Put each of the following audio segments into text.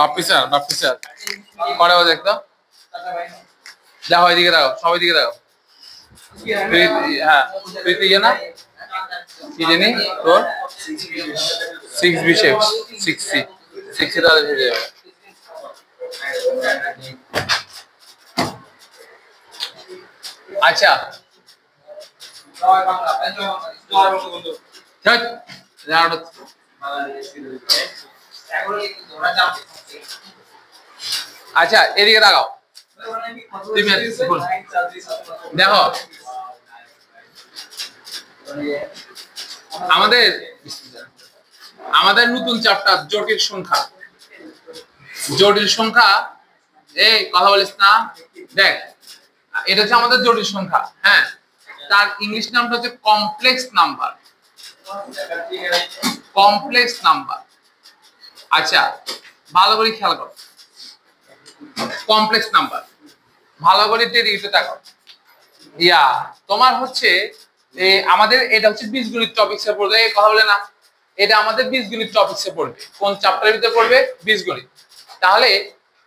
Bappi sir পরে দেখতো দেখো এদিকে দেখো সবাই দিকে দেখো হ্যাঁ প্রীতি না কি জানি তোর 6B শেপ 6C তাহলে ভেবে যাবে। আচ্ছা আচ্ছা এদিকে লাগাও দেখো আমাদের নতুন চ্যাপ্টার জটিল সংখ্যা এই কথা বলিস না দেখ এটা হচ্ছে আমাদের জটিল সংখ্যা হ্যাঁ তার ইংলিশ নামটা হচ্ছে কমপ্লেক্স নাম্বার আচ্ছা ভালো করে খেয়াল করো কমপ্লেক্স নাম্বার ভালো করে টেরিতে দেখো ইয়া তোমার হচ্ছে আমাদের এটা হচ্ছে বীজগণিত টপিকসে পড়বে কথা বলে না এটা আমাদের বীজগণিত টপিকসে পড়বে কোন চ্যাপ্টারের ভিতরে পড়বে বীজগণিত তাহলে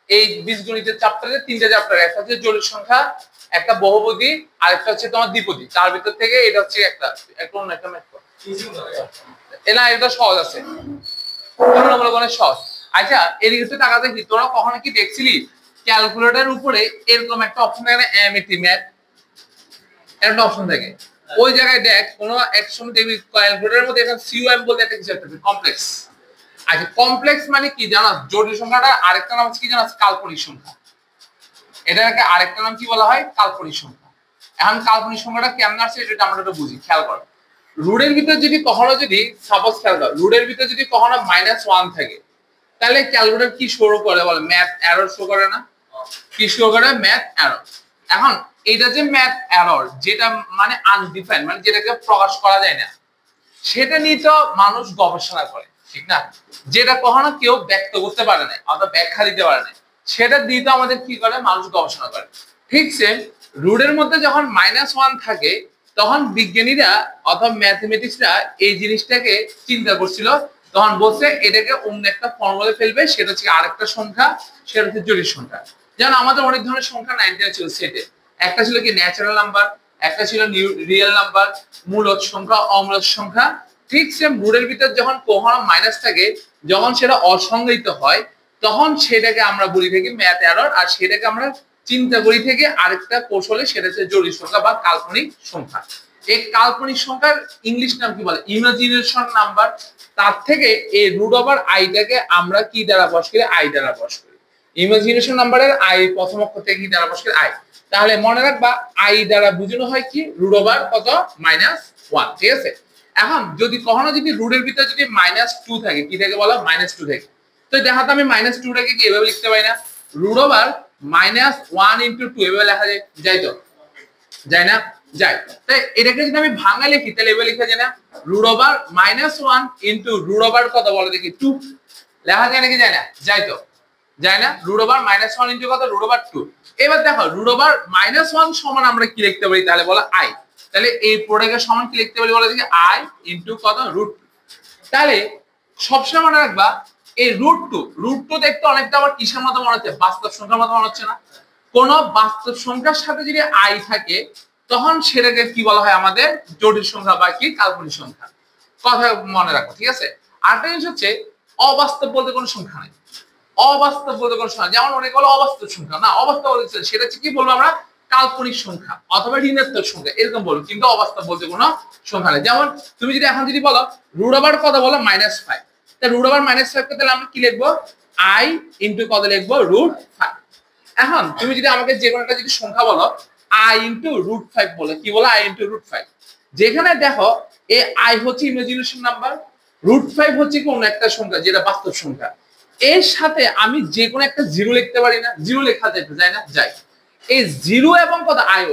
এই বীজগণিতের চ্যাপ্টারে তিনটা চ্যাপ্টার একটা হচ্ছে জটিল সংখ্যা একটা বহুপদী আর একটা হচ্ছে তোমার দ্বিপদী তার ভিতর থেকে এটা হচ্ছে একটা না এটা সহজ আছে তুলনামূলক অনেক সহজ আচ্ছা এদিকে তো টাকা দেখি তোরা কখনো কি দেখছিলি ক্যালকুলেটরের উপরে এরকম একটা অপশন থাকে এমএটি ম্যাথ একটা অপশন থাকে ওই জায়গায় দেখ কোন অ্যাকশন দেখবি ক্যালকুলেটরের মধ্যে এখানে সিওএম বলতে একটা কিছু একটা কমপ্লেক্স আচ্ছা কমপ্লেক্স মানে কি জানো জটিল সংখ্যাটা আরেকটা নাম কি জানো কাল্পনিক সংখ্যা এটাকে আরেকটা নাম কি বলা হয় কাল্পনিক সংখ্যা এখন কাল্পনিক সংখ্যাটা কেমন আসছে এটা আমরা একটু বুঝি খেয়াল করো রুটের ভিতরে যদি কখনো সাপোজ খেয়াল করো রুটের ভিতরে যদি কখনো -1 থাকে তাহলে ক্যালকুলেটর কি শো করে বলে ম্যাথ এরর শো করে না কি শো করে ম্যাথ এরর এখন এটা যে ম্যাথ এরর যেটা মানে আনডিফাইন্ড মানে যেটাকে প্রকাশ করা যায় না সেটা নিয়ে তো মানুষ গবেষণা করে ঠিক না যেটা কখনো কেউ ব্যক্ত করতে পারে না অথবা ব্যাখ্যা দিতে পারে না সেটা দিয়ে তো আমাদের কি করে মানুষ গবেষণা করে ঠিক সেম রুটের মধ্যে যখন -1 থাকে তখন বিজ্ঞানীরা অথবা ম্যাথমেটিক্সরা এই জিনিসটাকে চিন্তা করছিল তখন বলছে এটাকে অন্য একটা ফর্মুলা ফেলবে সেটা হচ্ছে আরেকটা সংখ্যা সেটা হচ্ছে জটিল সংখ্যা যেমন আমাদের অনেক ধরনের সংখ্যা 19 ছিল সেটে একটা ছিল কি ন্যাচারাল নাম্বার একটা ছিল রিয়েল নাম্বার মূলদ সংখ্যা অমূলদ সংখ্যা ঠিক সেম রুটের ভিতর যখন কখনো মাইনাস থাকে যখন সেটা অসংজ্ঞায়িত হয় তখন সেটাকে আমরা বলি থাকি ম্যাথ এরর আর সেটাকে আমরা চিন্তা করি থেকে আরেকটা কৌশলে সেটা হচ্ছে জটিল সংখ্যা বা কাল্পনিক সংখ্যা এই কাল্পনিক সংখ্যার ইংলিশ নাম কি বলে ইমাজিনেশন নাম্বার তার থেকে এই রুট ওভার আইটাকে আমরা কি দ্বারা বস করি আই দ্বারা বস করি ইমাজিনেশন নাম্বারের আই প্রথম অক্ষর থেকে কি দ্বারা বস করি আই তাহলে মনে রাখবা আই দ্বারা বোঝানো হয় কি রুট ওভার কত -1 ঠিক আছে এখন যদি কখনো রুটের ভিতরে যদি -2 থাকে কি থাকে বলো -2 থাকে তো দেখাতো আমি -2 টাকে কি এভাবে লিখতে পারি না রুট ওভার -1 * 2 এভাবে লেখা যায় তো যায় না যায় তাই এটাকে যদি আমি ভাঙা লিখি তাহলে এভাবে লেখা যায় না রুট ওভার -1 * রুট ওভার কত বলো দেখি 2 লেখা যায় নাকি যায় না যায় তো যায় না রুট ওভার -1 * কত রুট ওভার 2 এবার দেখো রুট ওভার -1 সমান আমরা কি লিখতে পারি তাহলে বলো i তাহলে এই প্রোডাক্টের সমান কি লিখতে পারি বলো দেখি i * কত রুট তাহলে সবসময় মনে রাখবা এই √2 দেখতে অনেকটা আবার কিসের মতো মনে হচ্ছে বাস্তব সংখ্যার মতো মনে হচ্ছে না কোন বাস্তব সংখ্যার সাথে যদি i থাকে তখন সেটাকে কি বলা হয় আমাদের জটিল সংখ্যা বা কি কাল্পনিক সংখ্যা কথা মনে রাখো ঠিক আছে আরেকটা জিনিস হচ্ছে অবাস্তব বলতে কোনো সংখ্যা নেই অবাস্তব বলতে কোনো সংখ্যা যেমন অনেকে বলে অবাস্তব সংখ্যা না অবাস্তব বলতে সেটা হচ্ছে কি বলবো আমরা কাল্পনিক সংখ্যা অথবা ঋণাত্মক সংখ্যা এরকম বলবো কিন্তু অবাস্তব বলতে কোনো সংখ্যা নেই যেমন তুমি যদি এখন বলো রুট ওভার কত বলো -5 তা রুট ওভার -5 কে তাহলে আমরা কি লিখবো i * কত লিখবো √5 এখন তুমি যদি আমাকে যে কোনো একটা সংখ্যা বলো i * √5 বলে কি বলো i * √5 যেখানে দেখো এই i হচ্ছে ইমাজিনেশন নাম্বার √5 হচ্ছে কোন একটা সংখ্যা যেটা বাস্তব সংখ্যা এর সাথে আমি যে কোনো একটা জিরো লিখতে পারি না জিরো লেখা যায় না যায় এই জিরো এবং কত iy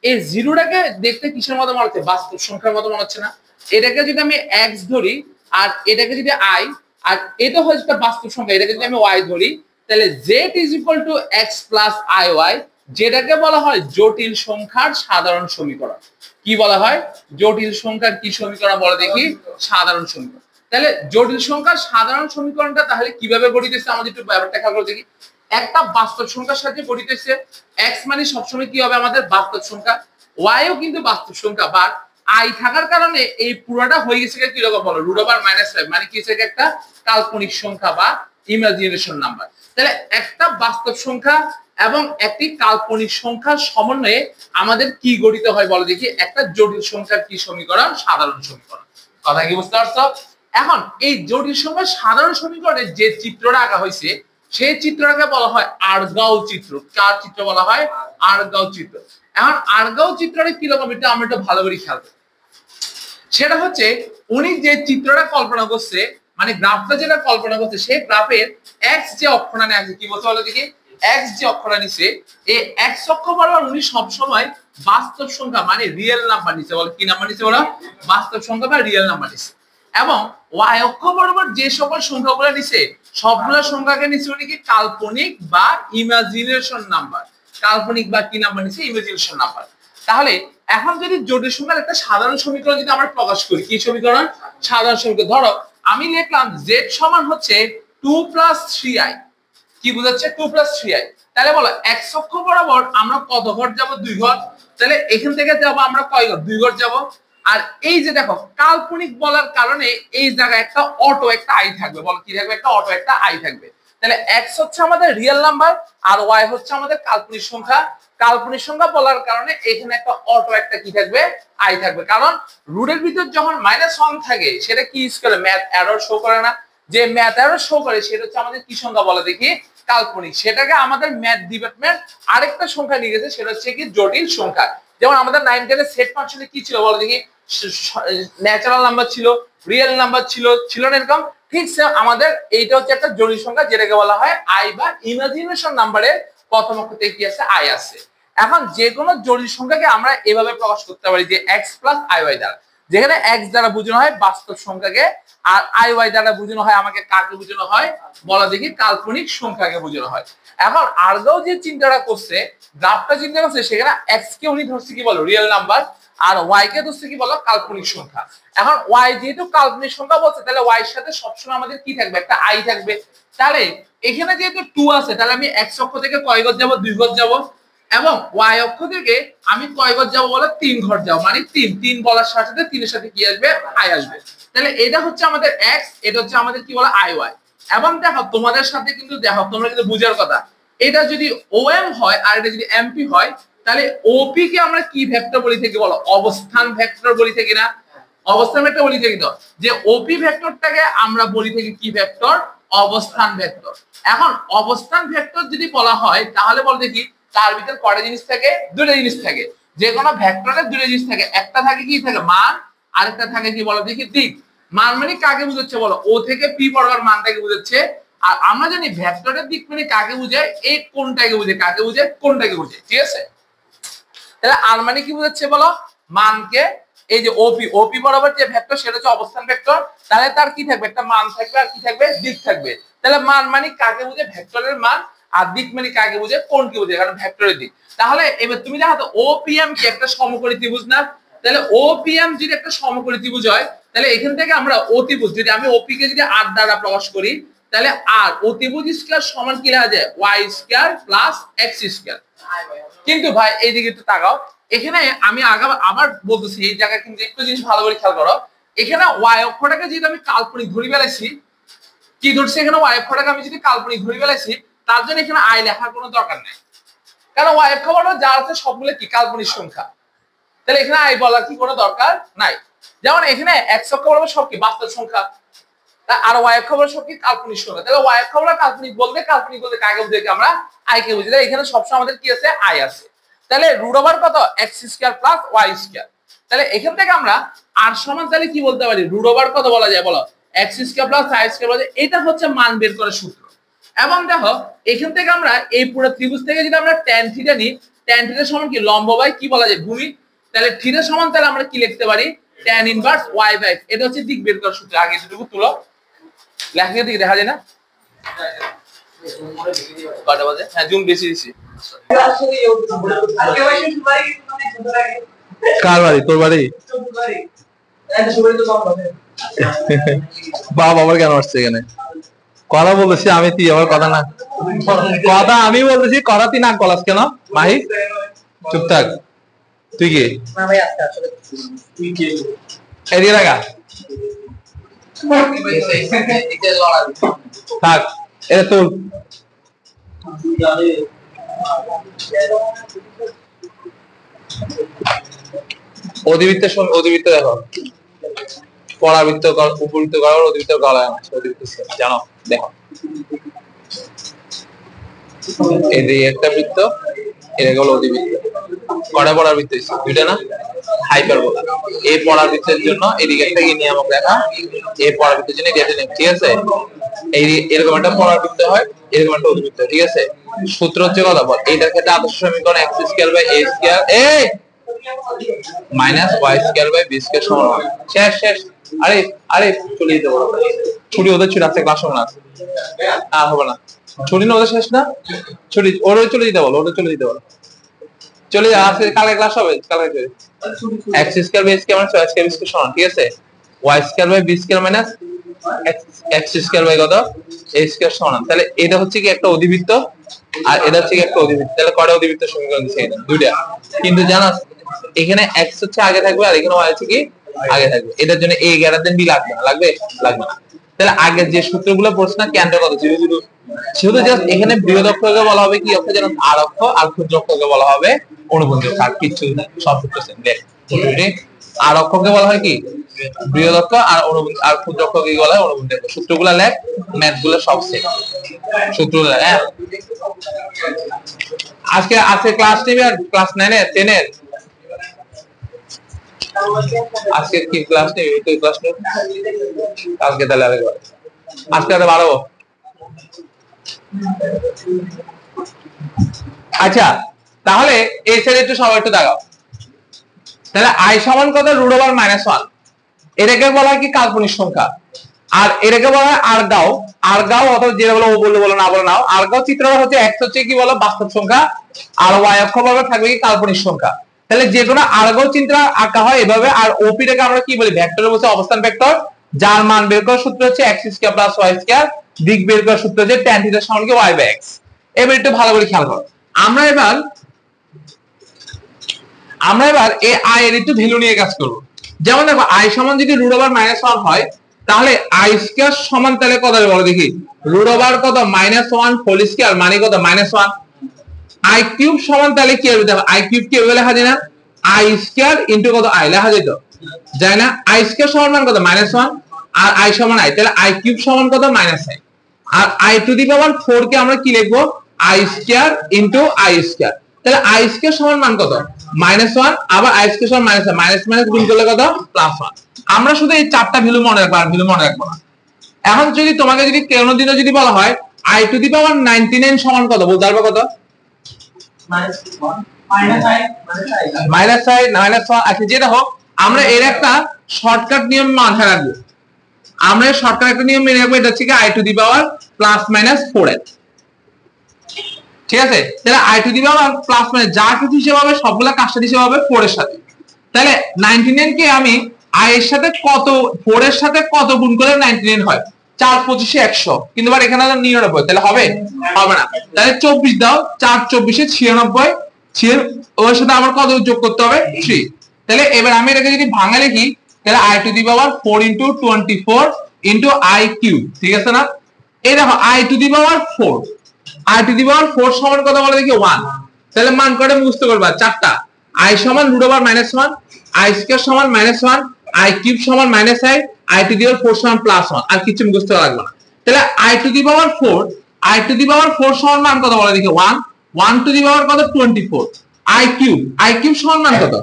এই জিরোটাকে দেখতে কিসের মতো মনে হচ্ছে বাস্তব সংখ্যার মতো মনে হচ্ছে না এটাকে যদি আমি x ধরি আর এটাকে যদি i আর এটা হচ্ছে একটা বাস্তব সংখ্যা এটাকে যদি আমি y ধরি তাহলে z = x + iy যেটাকে বলা হয় জটিল সংখ্যার সাধারণ সমীকরণ কি বলা হয় জটিল সংখ্যার কি সমীকরণ বলো দেখি সাধারণ সমীকরণ তাহলে জটিল সংখ্যার সাধারণ সমীকরণটা তাহলে কিভাবে গঠিত হচ্ছে আমাদের একটু ব্যাপারটা খেয়াল করে দেখি। একটা বাস্তব সংখ্যার সাথে গঠিত হচ্ছে। x মানে সবসময় কি হবে আমাদের বাস্তব সংখ্যা, y ও কিন্তু বাস্তব সংখ্যা, বাট i থাকার কারণে এই পুরোটা হয়ে গেছে কি রকম বলো √5 মানে কি হচ্ছে একটা কাল্পনিক সংখ্যা বা ইমাজিনেশন নাম্বার। তাহলে একটা বাস্তব সংখ্যা এবং একটি কাল্পনিক সংখ্যার সমন্বয়ে আমাদের কি গঠিত হয় বলো দেখি, একটা জটিল সংখ্যার কি সমীকরণ, সাধারণ সমীকরণ। কথা কি বুঝতে পারছো? এখন এই জটিল সংখ্যার সাধারণ সমীকরণের যে চিত্রটা আঁকা হয়েছে সেই চিত্রটাকে বলা হয় আরগাও চিত্র। কার চিত্র বলা হয়? আরগাও চিত্র। এখন আরগাও চিত্রটা কিরকম এটা আমরা একটু ভালো করে খেয়াল করি। সেটা হচ্ছে উনি যে চিত্রটা কল্পনা করছে, মানে গ্রাফটা যেটা কল্পনা করছে, সেই গ্রাফের এক্স যে অক্ষরটা আছে, কি বলতে বলো দেখি, এক্স যে অক্ষরটা নিছে, এই এক্স অক্ষ বরাবর উনি সবসময় বাস্তব সংখ্যা মানে রিয়েল নাম্বার নিছে। বলো কি নাম্বার নিছে? বলো বাস্তব সংখ্যা বা রিয়েল নাম্বার নিছে। এবং ওয়াই অক্ষ বরাবর যে সকল সংখ্যাগুলো নিছে সবগুলো সংখ্যাকে নিছে উনি কি কাল্পনিক বা ইমাজিনেশন নাম্বার। কাল্পনিক বা কি নাম্বার নিছে? Imagination number. তাহলে এখন যদি জটিল সংখ্যার একটা সাধারণ সমীকরণ যদি আমরা প্রকাশ করি, কি সমীকরণ? সাধারণ সমীকরণ। ধরো আমি লিখলাম z সমান হচ্ছে 2 + 3i। কি বোঝাচ্ছে? 2 + 3i। তাহলে বলো x অক্ষ বরাবর আমরা কত ঘর যাব? 2 ঘর। তাহলে এখান থেকে যাব আমরা কয় ঘর? 2 ঘর যাব। আর এই যে দেখো কাল্পনিক বলার কারণে এই জায়গায় একটা অটো একটা i থাকবে। বলো কি থাকবে? একটা অটো একটা i থাকবে। তাহলে x হচ্ছে আমাদের রিয়েল নাম্বার আর y হচ্ছে আমাদের কাল্পনিক সংখ্যা। কাল্পনিক সংখ্যা বলার কারণে এখানে একটা অটো একটা কি থাকবে? i থাকবে। কারণ রুটের ভিতর যখন -1 থাকে সেটা কি করে? ম্যাথ এরর শো করে না? যে ম্যাথ এরর শো করে সেটা হচ্ছে আমাদের কি সংখ্যা বলা দেখি? কাল্পনিক। সেটাকে আমাদের ম্যাথ ডিপার্টমেন্ট আরেকটা সংখ্যা নিয়ে গেছে, সেটা হচ্ছে কি জটিল সংখ্যা। যেমন আমাদের 9 10 এর সেট ফাংশনে কি ছিল বলো দেখি? ন্যাচারাল নাম্বার ছিল, রিয়েল নাম্বার ছিল না এরকম? ঠিক সেম আমাদের এইটা হচ্ছে একটা জটিল সংখ্যা যেটাকে বলা হয় i বা ইমাজিনেশন নাম্বারের প্রথম অক্ষরে কি আছে? i আছে। এখন যে কোনো জটিল সংখ্যাকে আমরা এভাবে প্রকাশ করতে পারি যে x + iy দ্বারা, যেখানে x দ্বারা বোঝানো হয় বাস্তব সংখ্যাকে আর iy দ্বারা বোঝানো হয় আমাকে কাকে বোঝানো হয় বলা দেখি? কাল্পনিক সংখ্যাকে বোঝানো হয়। এখন আরগাও যে চিন্তাটা করছে, গ্রাফটা চিন্তা করছে, সেখানে x কে উনি ধরছে কি বলো? রিয়েল নাম্বার আর y কে ধরছে কি বলো? কাল্পনিক সংখ্যা। এখন y যেহেতু কাল্পনিক সংখ্যা বলছে তাহলে y এর সাথে সবসময় আমাদের কি থাকবে? একটা i থাকবে। তাহলে এখানে যেহেতু 2 আছে তাহলে আমি x অক্ষ থেকে কয় ঘর যাব? 2 ঘর যাব। এবং y অক্ষ থেকে আমি কয় ঘর যাব বলো? 3 ঘর যাব। মানে 3 বলার সাথে সাথে 3 এর সাথে কি আসবে? i আসবে। তাহলে এটা হচ্ছে আমাদের x, এটা হচ্ছে আমাদের কি বলো? iy। এবং দেখো তোমাদের সাথে কিন্তু দেখো তোমরা কিন্তু বুঝার কথা, এটা যদি om হয় আর এটা যদি mp হয় তাহলে op কে আমরা কি ভেক্টর বলি থাকি বলো? অবস্থান ভেক্টর বলি থাকি না? অবস্থান ভেক্টর বলি থাকি। তো যে op ভেক্টরটাকে আমরা বলি থাকি কি ভেক্টর? অবস্থান ভেক্টর। এখন অবস্থান ভেক্টর যদি বলা হয় তাহলে বল দেখি তার ভিতর কয়টা জিনিস থাকে? দুটো জিনিস থাকে। যে কোনো ভেক্টরের দুটো জিনিস থাকে, একটা থাকে কি থাকে? মান, আরেকটা থাকে কি বলো দেখি? দিক। মান মানে কাকে বোঝাচ্ছে বলো? ও থেকে পি বরাবর মানটাকে বোঝাচ্ছে। আর আমরা জানি ভেক্টরের দিক মানে কাকে বোঝায়? এই কোণটাকে বোঝায়। কাকে বোঝায়? কোণটাকে বোঝায়। ঠিক আছে? তাহলে আর মানে কি বোঝাচ্ছে বলো? মানকে। এই যে ওপি বরাবর যে ভেক্টর সেটা হচ্ছে অবস্থান ভেক্টর। তাহলে তার কি থাকবে? একটা মান থাকবে আর কি থাকবে? দিক থাকবে। তাহলে মান মানে কাকে বোঝায়? ভেক্টরের মান। আর দিক মানে কাকে বোঝায়? কোণকে বোঝায়, কারণ ভেক্টরের দিক। তাহলে এবার তুমি দেখো তো ওপিএম কি একটা সমকোণী ত্রিভুজ না? তাহলে ওপিএম যদি একটা সমকোণী ত্রিভুজ হয় তাহলে এখান থেকে আমরা অতিভুজ, যদি আমি ওপি কে যদি আর দ্বারা প্রকাশ করি তাহলে আর অতিভুজ স্কয়ার সমান কি লেখা যায়? y² + x²। কিন্তু ভাই এইদিকে একটু তাকাও, এখানে আমি আবার বলতেছি এই জায়গায় কিন্তু একটু জিনিস ভালো করে খেয়াল করো। এখানে y অক্ষটাকে যদি আমি কাল্পনিক ধরে ফেলেছি, কি ধরছি? এখানে y অক্ষটাকে আমি যদি কাল্পনিক ধরে ফেলেছি তার জন্য এখানে i লেখার কোনো দরকার নাই, কারণ y অক্ষ বলো যা আছে সবগুলো কি? কাল্পনিক সংখ্যা। তাহলে এখানে i বলার কি কোনো দরকার নাই। যেমন এখানে x অক্ষ বরাবর সব কি? বাস্তব সংখ্যা, আর y অক্ষ বরাবর সব কি? কাল্পনিক সংখ্যা। তাহলে y অক্ষ বরাবর কাল্পনিক বলতে কাকে বুঝাই? আমরা i কে বুঝি। তাহলে এখানে সবসময় আমাদের কি আছে? i আছে। তাহলে √ওভার কত? x² + y²। তাহলে এখান থেকে আমরা r সমান তাহলে কি বলতে পারি? √ওভার কত বলা যায় বলো? x² + y² বলা যায়। এটা হচ্ছে মান বের করার সূত্র। এবং দেখো এখান থেকে আমরা এই পুরো ত্রিভুজ থেকে যদি আমরা tan θ নিই, tan θ সমান কি? লম্ব বাই কি বলা যায়? ভূমি। তাহলে θ সমান তাহলে আমরা কি লিখতে পারি? tan inverse y/। এটা হচ্ছে দিক বের করার সূত্র। আগে এতটুকু তুলো, লেখার দিকে দেখা যায় না? কটা বাজে? হ্যাঁ জুম বেশি দিছি। কার বাড়ি? তোর বাড়ি? বাবা আবার কেন আসছে এখানে? কথা বলতেছি আমি, তুই আবার কথা না, কথা আমি বলতেছি, কথা তুই না কলাস কেন? মাহি চুপ থাক। তুই কি এদিকে লাগা থাক, এটা তোর অধিবৃত্ত অধিবৃত্ত দেখো, পরাবৃত্ত উপবৃত্ত করার অধিবৃত্ত করা অধিবৃত্ত জানো দেখো, এদিকে একটা বৃত্ত, এটা হলো অধিবৃত্ত। কটা পরাবৃত্ত হচ্ছে? দুইটা না? হাইপারবোলা। এই পরাবৃত্তের জন্য এদিকে একটা নিয়ামক লেখা, এই পরাবৃত্তের জন্য এটা নেই, ঠিক আছে? এই এরকম একটা পরাবৃত্ত হয়, এরকম একটা অধিবৃত্ত, ঠিক আছে? সূত্র হচ্ছে কথা বল, এইটার ক্ষেত্রে আদর্শ সমীকরণ x square by a square minus y square by b square সমান। শেষ শেষ। আরে আরে চলে যেতে বলো, ছুটি ওদের ছুটি আছে, ক্লাস হবে না, আর হবে না, ছুটি না ওদের শেষ না, ছুটি ওরে চলে যেতে বলো, ওরে চলে যেতে বলো, চলে যা, আজকে কালকে ক্লাস হবে, কালকে x square by square minus y square b square সমান, ঠিক আছে? y square by b square minus x square by কত a স্কয়ার সমান। তাহলে এটা হচ্ছে কি একটা অধিবৃত্ত, আর এটা হচ্ছে কি একটা অধিবৃত্ত। তাহলে কয়টা অধিবৃত্ত সমীকরণ দিছে? এটা দুইটা। কিন্তু জানাস এখানে x হচ্ছে আগে থাকবে, আর এখানে y হচ্ছে কি আগে থাকবে। এটার জন্য a গ্রেটার দেন b লাগবে না, লাগবে লাগবে না। তাহলে আগে যে সূত্রগুলো পড়ছ না, কেন্দ্র কত ছিল, শুধু জাস্ট এখানে বৃহৎ অক্ষরকে বলা হবে কি অক্ষর, যেমন আর অক্ষর, আর ক্ষুদ্র অক্ষরকে বলা হবে অনুবন্ধী অক্ষর, আর কিছু না, সব সূত্র সেম। দেখ আর অক্ষরকে বলা হয় কি বৃহৎ অক্ষর, আর অনুবন্ধী, আর ক্ষুদ্র অক্ষরকে বলা হয় অনুবন্ধী অক্ষর। সূত্রগুলো লেখ, ম্যাথগুলো সব সেম সূত্রগুলো। হ্যাঁ, আজকে আছে ক্লাস নেবে, আর ক্লাস 9 এর 10 এর আজকে কি ক্লাস নেবে? তুই ক্লাস নেবে কালকে, তাহলে আরেকবার আজকে আর বাড়াবো। আচ্ছা, তাহলে এই সাইডে একটু সবাই একটু দেখাও। তাহলে i সমান কত? Root over -1। এটাকে বলা হয় কি কাল্পনিক সংখ্যা, আর এটাকে বলা হয় আরগাও। আরগাও অথবা যেটা বলো, ও বললে বলো, না বলো নাও। আরগাও চিত্রটা হচ্ছে x হচ্ছে কি বলো বাস্তব সংখ্যা, আর y অক্ষ বরাবর থাকবে কি কাল্পনিক সংখ্যা। তাহলে যে কোনো আরগাও চিত্র আঁকা হয় এভাবে। আর ওপি টাকে আমরা কি বলি? ভেক্টরের বলতে অবস্থান ভেক্টর, যার মান বের করার সূত্র হচ্ছে x square plus y square, দিক বের করার সূত্র হচ্ছে tan থিটা সমান কি y বাই x। এবার একটু ভালো করে খেয়াল করো, আমরা এবার এই i এর একটু ভ্যালু নিয়ে কাজ করব। যেমন দেখো i সমান যদি রুট ওভার -1 হয়, তাহলে i স্কয়ার সমান তাহলে কত হবে বলো দেখি? রুট ওভার কত -1 হোল স্কয়ার মানে কত -1। i কিউব সমান তাহলে কি হবে? দেখো i কিউব কি হবে লেখা যায় না? i স্কয়ার ইনটু কত i লেখা যেত, যায় না? i স্কয়ার সমান মান কত -1, আর i সমান i, তাহলে i কিউব সমান কত -i। আর i টু দি পাওয়ার 4 কে আমরা কি লিখবো? i square into i square. তাহলে i স্কয়ার সমান মান কত? -1, আবার i স্কয়ার সমান -1, মাইনাস মাইনাস গুণ করলে কত? +1। আমরা শুধু এই চারটা ভ্যালু মনে রাখবো, আর ভ্যালু মনে রাখবো না। এখন যদি তোমাকে যদি কোনোদিনও যদি বলা হয় i টু দি পাওয়ার 99 সমান কত, বলতে পারবে কত? -1। আচ্ছা, যেটা হোক, আমরা এর একটা শর্টকাট নিয়ম মাথায় রাখবো। আমরা শর্টকাট একটা নিয়ম মেনে রাখবো, এটা হচ্ছে কি i to the power +-4n, ঠিক আছে? তাহলে i to the power plus মানে যা কিছু হিসেবে হবে সবগুলা কাজটা হিসেবে হবে 4 এর সাথে। তাহলে 99 কে আমি i এর সাথে কত, 4 এর সাথে কত গুণ করলে 99 হয়? 4 25 100, কিন্তু আবার এখানে 99, তাহলে হবে? হবে না। তাহলে 24 দাও, 4 24 96, ওর সাথে আমার কত যোগ করতে হবে? 3। তাহলে এবার আমি এটাকে যদি ভাঙা লিখি, তাহলে i to the power 4 * 24 * i cube, ঠিক আছে না? এই দেখো i to the power 4, i to the power 4 সমান কত বলে দেখি? 1। তাহলে মান কয়টা মুখস্থ করবা? 4টা। i সমান রুট ওভার -1, i স্কয়ার সমান -1, i কিউব সমান -i, i to the power 4 সমান +1, আর কিছু মুখস্থ করা লাগবে না। তাহলে i to the power 4, i to the power 4 সমান মান কত বলে দেখি? 1, 1 টু দি পাওয়ার কত? 24, i কিউব সমান মান কত?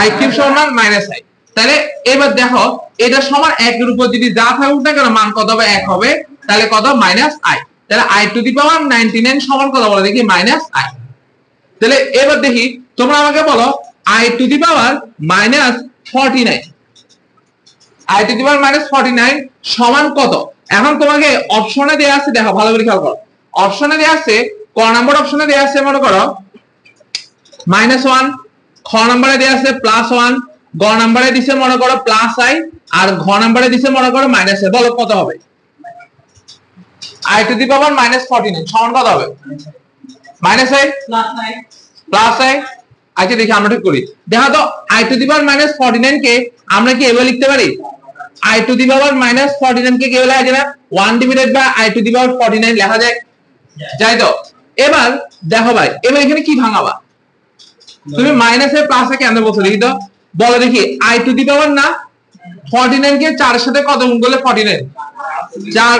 i কিউব সমান -i। তাহলে এবার দেখো এটা সমান 1 এর উপর যদি যা থাকুক না কেন মান কত হবে? 1 হবে। তাহলে কত? -i। তাহলে i টু দি পাওয়ার 99 সমান কত বলে দেখি? -i। তাহলে এবার দেখি তোমরা আমাকে বলো i to the power -49, i to the power -49 সমান কত? এখন তোমাকে অপশনে দেয়া আছে, দেখো ভালো করে খেয়াল করো। অপশনে দেয়া আছে, ক নাম্বার অপশনে দেয়া আছে মনে করো -1, খ নম্বরে দেয়া আছে +1, গ নাম্বারে দিছে মনে করো প্লাস আই, আর ঘ নাম্বারে দিছে মনে করো মাইনাস আই। বলো কত হবে? আই টু দি পাওয়ার -49 সমান কত হবে? Minus I plus I. আচ্ছা দেখি আমরা ঠিক করি। দেখো তো আই টু দি পাওয়ার -49 কে আমরা কি এভাবে লিখতে পারি? আই টু দি পাওয়ার -49 কে কেবল লেখা যায় না 1 divided by I to the power 49 লেখা যায়, যাই তো। এবার দেখো ভাই, এবার এখানে কি ভাঙাবা? তুমি মাইনাসে প্লাসে কেন বলছো দেখি তো, বলো দেখি। আই টু দি পাওয়ার না 49 কে 4 এর সাথে কত গুণ করলে 49? 4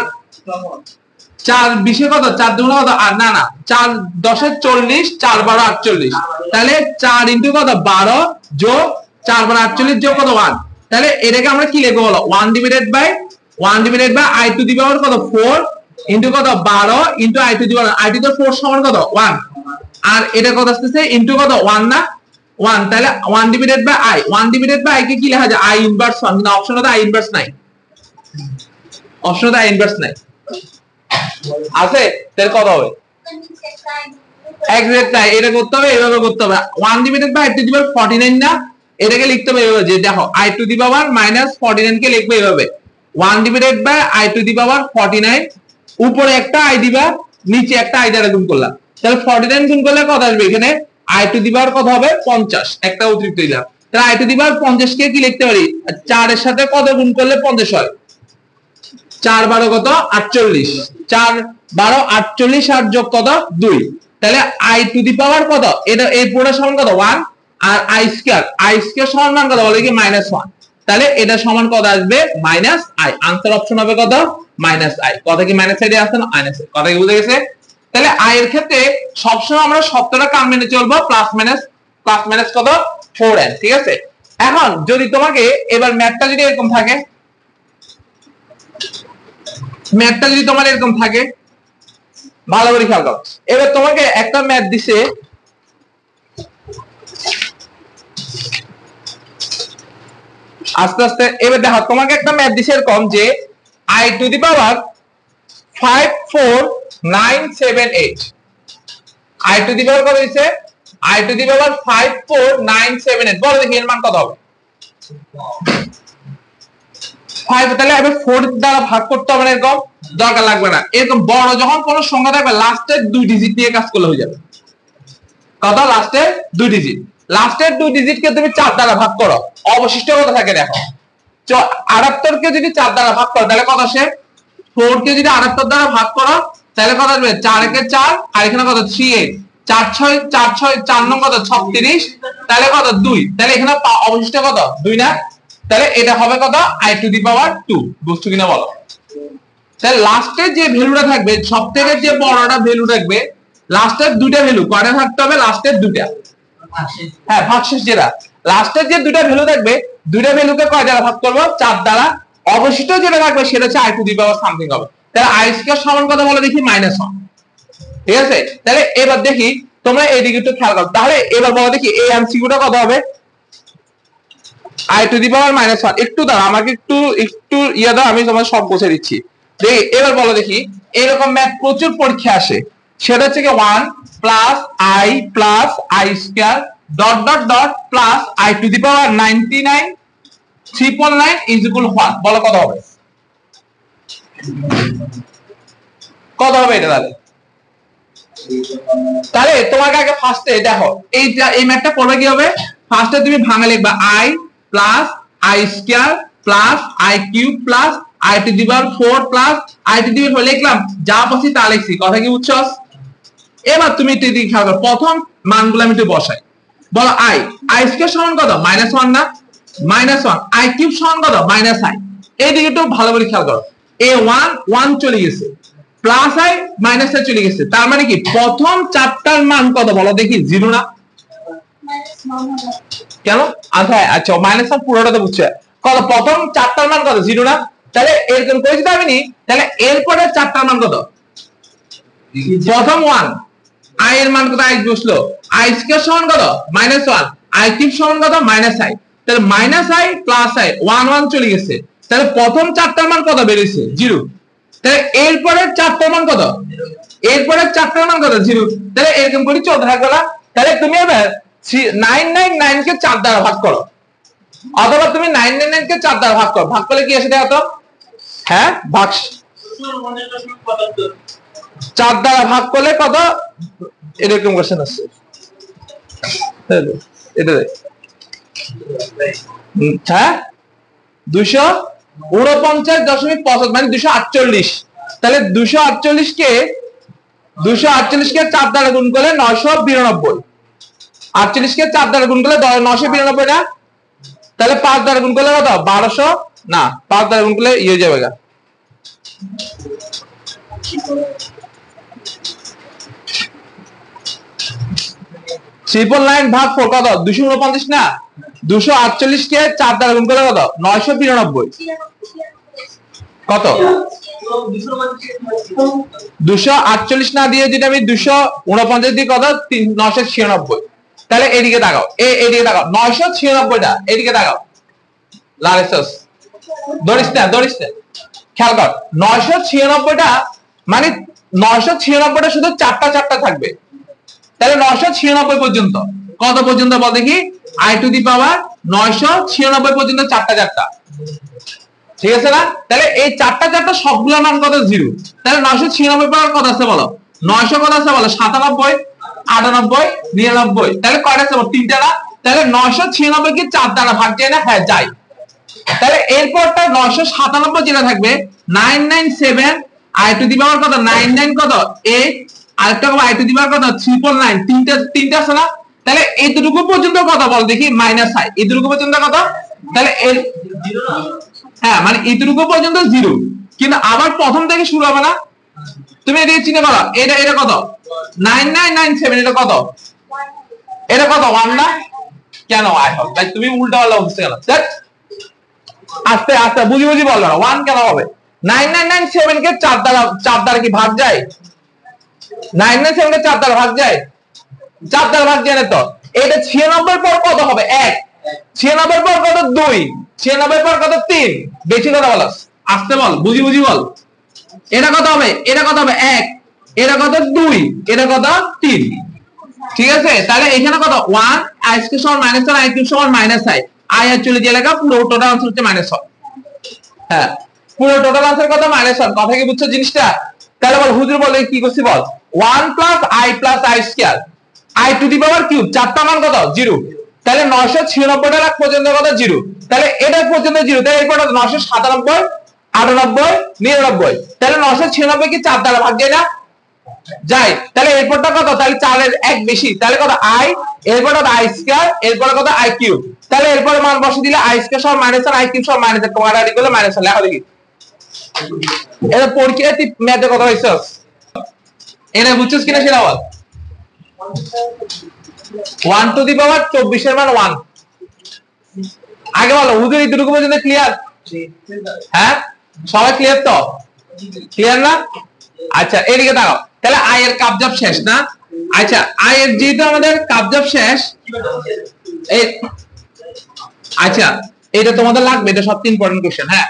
4 20 কত? 4 দুগুণ কত? আর না না 4 10 এ 40, 4 12 48, তাহলে 4 ইনটু কত 12 যোগ 4 12 48 যোগ কত 1, তাহলে এটাকে আমরা কি লিখবো বলো? 1 divided by I to the power কত 4 ইনটু কত 12 into I to the power I to the 4 সমান কত 1, আর এটা কত আসছে ইনটু কত 1 না 1, তাহলে 1 ডিভাইডেড বাই আই কে কি লেখা যায়? আই ইনভার্স 1, কিন্তু অপশনে তো আই ইনভার্স নাই, আছে। তাহলে কত হবে? এক্সাক্ট তাই, এটা করতে হবে, এভাবে করতে হবে। 1 divided by I to the power 49 না, এটাকে লিখতে হবে এভাবে যে দেখো আই টু দি পাওয়ার -49 কে লিখবে এভাবে 1 divided by I to the power 49, উপরে একটা আই দিবা, নিচে একটা আই দ্বারা গুণ করলাম, তাহলে 49 গুণ করলে কত আসবে? এখানে আই টু দি পাওয়ার কত হবে? 50, একটা অতিরিক্ত দিলাম। তাহলে আই টু দি পাওয়ার 50 কে কি লিখতে পারি? 4 এর সাথে কত গুণ করলে 50 হয়? 4 12 কত? 48, 4 12 48 আর যোগ কত 2, তাহলে আই টু দি পাওয়ার কত? এটা এই পুরো সমান কত 1, আর আই স্কয়ার সমান মান কত বলে কি -1, তাহলে এটা সমান কত আসবে? -i। আনসার অপশন হবে কত? -i। কথা কি মাইনাস সাইডে আসছে না? মাইনাস, কথা কি বুঝে গেছে? তাহলে আই এর ক্ষেত্রে সবসময় আমরা সবটা কাম মেনে চলবো, প্লাস মাইনাস কত 4n, ঠিক আছে। এখন যদি তোমাকে এবার ম্যাথটা যদি এরকম থাকে, ম্যাথটা যদি তোমার এরকম থাকে, ভালো করে খেয়াল করো। এবার তোমাকে একটা ম্যাথ দিছে, আস্তে আস্তে। এবার দেখো তোমাকে একটা ম্যাথ দিছে এরকম যে I to the power 54978, I to the power কত দিছে? আই টু দি পাওয়ার 54978, বলো দেখি এর মান কত হবে? 5, তাহলে এবার 4 দ্বারা ভাগ করতে হবে না, এরকম দরকার লাগবে না। এরকম বড় যখন কোন সংখ্যা থাকবে লাস্টের 2 ডিজিট নিয়ে কাজ করলে হয়ে যাবে। কত? লাস্টের 2 ডিজিট। লাস্টের 2 ডিজিট কে তুমি 4 দ্বারা ভাগ করো, অবশিষ্ট কত থাকে দেখো। 78 কে যদি 4 দ্বারা ভাগ করো তাহলে কত আসে? 4 কে যদি 78 দ্বারা ভাগ করো তাহলে কত আসবে? 4 একে 4, আর এখানে কত 38, 4 6 4 6 4 নং কত 36, তাহলে কত 2, তাহলে এখানে অবশিষ্ট কত 2 না, তাহলে এটা হবে কত? আই টু দি পাওয়ার 2। বুঝছো কিনা বলো? তাহলে লাস্টের যে ভ্যালুটা থাকবে, সবথেকে যে বড়টা ভ্যালু থাকবে, লাস্টের দুইটা ভ্যালু কয়টা থাকতে হবে? লাস্টের দুইটা, হ্যাঁ ভাগশেষ যেটা, লাস্টের যে দুইটা ভ্যালু থাকবে, দুইটা ভ্যালুকে কয় দ্বারা ভাগ করব? 4 দ্বারা। অবশিষ্ট যেটা থাকবে সেটা হচ্ছে I to the power something হবে। তাহলে আই স্কয়ার সমান কত বলো দেখি? -1, ঠিক আছে। তাহলে এবার দেখি তোমরা এইদিকে একটু খেয়াল করো। তাহলে এবার বলো দেখি এই এমসিকিউটা কত হবে? আই টু দি পাওয়ার -1, একটু দাঁড়া, আমাকে একটু ইয়া দাও, আমি তোমার সব বসে দিচ্ছি। দেখি এবার বলো দেখি, এরকম ম্যাথ প্রচুর পরীক্ষা আসে, সেটা হচ্ছে কি 1 plus I square dot dot dot plus I to the power 99 3.9 is equal 1, বলো কত হবে? কত হবে এটা? তাহলে তোমাকে আগে ফার্স্টে দেখো এই ম্যাথটা করবে কি হবে? ফার্স্টে তুমি ভাঙা লিখবা I plus I square plus I cube plus I to the power 4 plus I to the power 4 লিখলাম, যা পাচ্ছি তা লিখছি, কথা কি বুঝছো? এবার তুমি একটু এদিকে খেয়াল করো, প্রথম মানগুলো আমি একটু বসাই। বলো আই স্কয়ার সমান কত? -1 না, -1। আই কিউব সমান কত? -i। এইদিকে একটু ভালো করে খেয়াল করো, এ 1 চলে গেছে, প্লাস আই মাইনাস আই চলে গেছে, তার মানে কি প্রথম চারটার মান কত বলো দেখি? 0 না? কেন? আচ্ছা -1 পুরোটা তো বুঝছো, কত প্রথম চারটার মান কত? 0 না? তাহলে এরকম করে যদি আমি নি, তাহলে এরপরে চারটার মান কত? প্রথম 1, আই এর মান কত? আই বসলো, আই স্কয়ার সমান কত? -1, আই কিউব সমান কত? -i, তাহলে -i প্লাস আই 1 চলে গেছে, তাহলে প্রথম চারটার মান কত বেরিয়েছে? 0। তাহলে এরপরের চারটার মান কত? এরপরের চারটার মান কত? 0। তাহলে এরকম করে চলতে থাকবে না। তাহলে তুমি এবার 999 কে 4 দ্বারা ভাগ করো, অথবা তুমি 999 কে 4 দ্বারা ভাগ করো, ভাগ করলে কি আসে দেখো তো, হ্যাঁ ভাগ 4 দ্বারা ভাগ করলে কত, এরকম কোশ্চেন আসছে এটা হ্যাঁ 249.75 মানে 248, তাহলে 248 কে 4 দ্বারা গুণ করলে 992, 48 কে 4 দ্বারা গুণ করলে 992 না, তাহলে 5 দ্বারা গুণ করলে কত 1200 না, 5 দ্বারা গুণ করলে ইয়ে যাবে গা 999 ভাগ 4 কত 249 না, 248 কে 4 দ্বারা গুণ করলে কত 992, কত 248 না দিয়ে যদি আমি 249 দিই কত 996, তাহলে এদিকে তাকাও, এদিকে তাকাও 996টা এদিকে তাকাও, লারেসস ধরিস না খেয়াল কর 996টা মানে 996টা শুধু চারটা থাকবে, তাহলে 996 পর্যন্ত কত পর্যন্ত বল দেখি, i টু দি পাওয়ার 996 পর্যন্ত চারটা, ঠিক আছে না, তাহলে এই চারটা সবগুলোর মান কত 0, তাহলে 996 পর কত আছে বলো, 900 কত আছে বলো 97, 98, 99, তাহলে কয়টা আছে বলো 3টা না, তাহলে 996 কি 4 দ্বারা ভাগ যায় না, হ্যাঁ যায়, তাহলে এরপরটা 997 যেটা থাকবে 997 i টু দি পাওয়ার কত 99 কত 8, আরেকটা i টু দি পাওয়ার কত 399, তিনটা আছে না, তাহলে এইটুকু পর্যন্ত কত বল দেখি মাইনাস i, এইটুকু পর্যন্ত কত, তাহলে এর হ্যাঁ মানে এইটুকু পর্যন্ত 0, কিন্তু আবার প্রথম থেকে শুরু হবে না, তুমি এদিকে চিন্তা করো, এটা কত 9997, এটা কত 1 না, কেন i হবে ভাই, তুমি উল্টা পাল্টা বলছো কেন, আস্তে আস্তে বুঝি বলবে না, 1 কেন হবে, 9997 কে 4 দ্বারা কি ভাগ যায়, 997 কে 4 দ্বারা ভাগ যায়, 4 দ্বারা ভাগ যায় না, তো এটা 96 পর কত হবে 1, 96 পর কত 2, 96 পর কত 3, বেশি কথা বলস, আস্তে বল বুঝি বল, এটা কত হবে 1, এটা কত 2, এটা কত 3, ঠিক আছে, তাহলে এখানে কত 1 i স্কয়ার সমান -1 i কিউব সমান -i, i অ্যাকচুয়ালি যে লেখা পুরো টোটাল আনসার হচ্ছে -1, হ্যাঁ পুরো টোটাল আনসার কত -1, কথা কি বুঝছো জিনিসটা, তাহলে বল হুজুর বলে কি করছি বল 1 i square i to the power cube, চারটা মান কত 0, তাহলে 996 টার পর্যন্ত কত 0, তাহলে এটা পর্যন্ত 0, তাহলে এরপর 997, 98, 99, তাহলে 996 কি 4 দ্বারা ভাগ যায় না, যায়, তাহলে এরপরটা কত, তাহলে 4 এর 1 বেশি, তাহলে কত i, এরপর কত i স্কয়ার, এরপর কত i কিউব, তাহলে এরপর মান বসে দিলে i স্কয়ার সমান -1 i কিউব সমান -1 কাটাকাটি করলে -1 লেখা দেখি, এটা পরীক্ষায় তুই ম্যাথে কত হইছস, এটা বুঝছস কিনা সেটা বল, 1 টু দি পাওয়ার 24 এর মান 1, আগে বলো হুজুর এইটুকু পর্যন্ত ক্লিয়ার, হ্যাঁ সবাই ক্লিয়ার তো, ক্লিয়ার না, আচ্ছা এদিকে দাঁড়াও, তাহলে i এর কাবজাব শেষ না, আচ্ছা i এর যেহেতু আমাদের কাবজাব শেষ, এই আচ্ছা এটা তোমাদের লাগবে, এটা সবচেয়ে ইম্পর্টেন্ট কোশ্চেন, হ্যাঁ